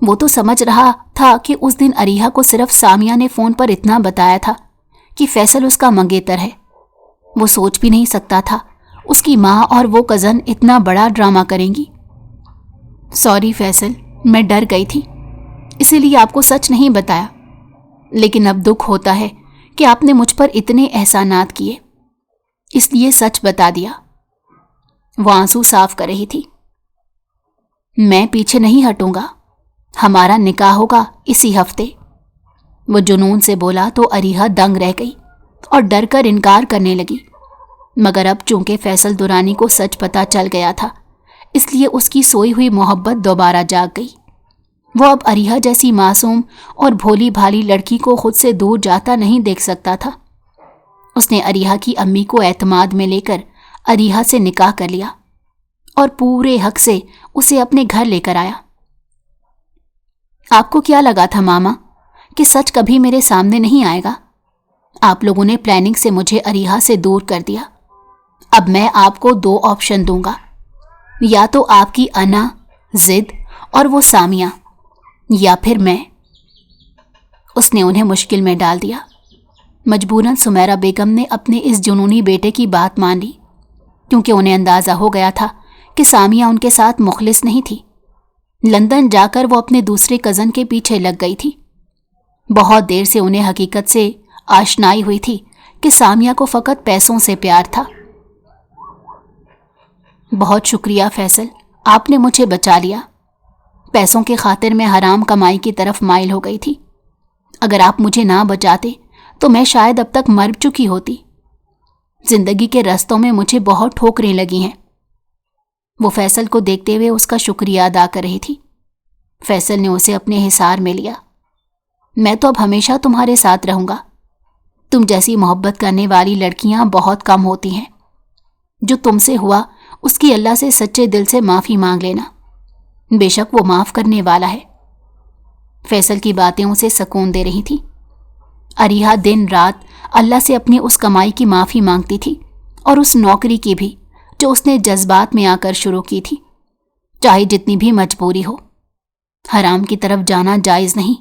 وہ تو سمجھ رہا تھا کہ اس دن اریحا کو صرف سامیہ نے فون پر اتنا بتایا تھا کہ فیصل اس کا منگیتر ہے۔ وہ سوچ بھی نہیں سکتا تھا اس کی ماں اور وہ کزن اتنا بڑا ڈرامہ کریں گی۔ سوری فیصل، میں ڈر گئی تھی، اسی لیے آپ کو سچ نہیں بتایا، لیکن اب دکھ ہوتا ہے کہ آپ نے مجھ پر اتنے احسانات کیے، اس لیے سچ بتا دیا۔ وہ آنسو صاف کر رہی تھی۔ میں پیچھے نہیں ہٹوں گا، ہمارا نکاح ہوگا اسی ہفتے، وہ جنون سے بولا تو اریحا دنگ رہ گئی اور ڈر کر انکار کرنے لگی، مگر اب چونکہ فیصل درانی کو سچ پتہ چل گیا تھا اس لیے اس کی سوئی ہوئی محبت دوبارہ جاگ گئی۔ وہ اب اریحا جیسی معصوم اور بھولی بھالی لڑکی کو خود سے دور جاتا نہیں دیکھ سکتا تھا۔ اس نے اریحا کی امی کو اعتماد میں لے کر اریحا سے نکاح کر لیا اور پورے حق سے اسے اپنے گھر لے کر آیا۔ آپ کو کیا لگا تھا ماما کہ سچ کبھی میرے سامنے نہیں آئے گا؟ آپ لوگوں نے پلاننگ سے مجھے اریحا سے دور کر دیا۔ اب میں آپ کو 2 آپشن دوں گا، یا تو آپ کی انا، ضد اور وہ سامیہ، या फिर मैं? उसने उन्हें मुश्किल में डाल दिया। मजबूरन सुमेरा बेगम ने अपने इस जुनूनी बेटे की बात मान ली, क्योंकि उन्हें अंदाज़ा हो गया था कि सामिया उनके साथ मुखलिस नहीं थी। लंदन जाकर वो अपने दूसरे कज़न के पीछे लग गई थी। बहुत देर से उन्हें हकीकत से आशनाई हुई थी कि सामिया को फ़कत पैसों से प्यार था। बहुत शुक्रिया फैसल, आपने मुझे बचा लिया। पैसों के खातिर मैं हराम कमाई की तरफ माइल हो गई थी। अगर आप मुझे ना बचाते तो मैं शायद अब तक मर चुकी होती। जिंदगी के रास्तों में मुझे बहुत ठोकरें लगी हैं। वो फैसल को देखते हुए उसका शुक्रिया अदा कर रही थी। फैसल ने उसे अपने हिसार में लिया। मैं तो अब हमेशा तुम्हारे साथ रहूंगा। तुम जैसी मोहब्बत करने वाली लड़कियां बहुत कम होती हैं। जो तुमसे हुआ उसकी अल्लाह से सच्चे दिल से माफ़ी मांग लेना, बेशक वो माफ़ करने वाला है। फैसल की बातें उसे सुकून दे रही थी। अरीहा दिन रात अल्लाह से अपनी उस कमाई की माफ़ी मांगती थी और उस नौकरी की भी जो उसने जज्बात में आकर शुरू की थी। चाहे जितनी भी मजबूरी हो, हराम की तरफ जाना जायज़ नहीं।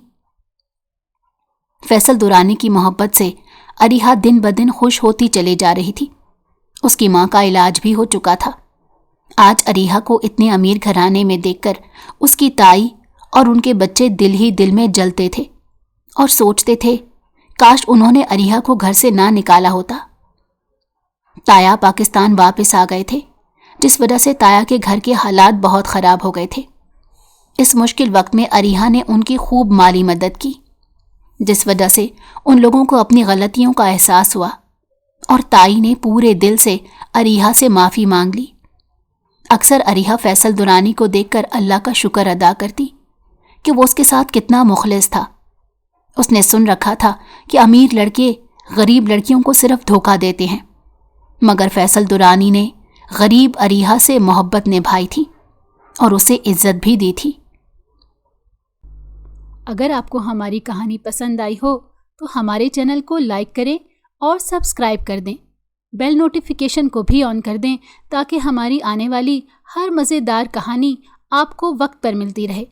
फैसल दुरानी की मोहब्बत से अरीहा दिन ब दिन खुश होती चली जा रही थी। उसकी माँ का इलाज भी हो चुका था। आज अरीहा को इतने अमीर घराने में देखकर उसकी ताई और उनके बच्चे दिल ही दिल में जलते थे और सोचते थे काश उन्होंने अरीहा को घर से ना निकाला होता। ताया पाकिस्तान वापस आ गए थे, जिस वजह से ताया के घर के हालात बहुत ख़राब हो गए थे। इस मुश्किल वक्त में अरीहा ने उनकी खूब माली मदद की, जिस वजह से उन लोगों को अपनी गलतियों का एहसास हुआ और ताई ने पूरे दिल से अरीहा से माफ़ी मांग ली। अक्सर अरीहा फैसल दुरानी को देखकर अल्लाह का शुक्र अदा करती कि वो उसके साथ कितना मुखलिस था। उसने सुन रखा था कि अमीर लड़के गरीब लड़कियों को सिर्फ धोखा देते हैं, मगर फैसल दुरानी ने गरीब अरीहा से मोहब्बत निभाई थी और उसे इज्जत भी दी थी। अगर आपको हमारी कहानी पसंद आई हो तो हमारे चैनल को लाइक करें और सब्सक्राइब कर दें। बेल नोटिफिकेशन को भी ऑन कर दें ताकि हमारी आने वाली हर मज़ेदार कहानी आपको वक्त पर मिलती रहे।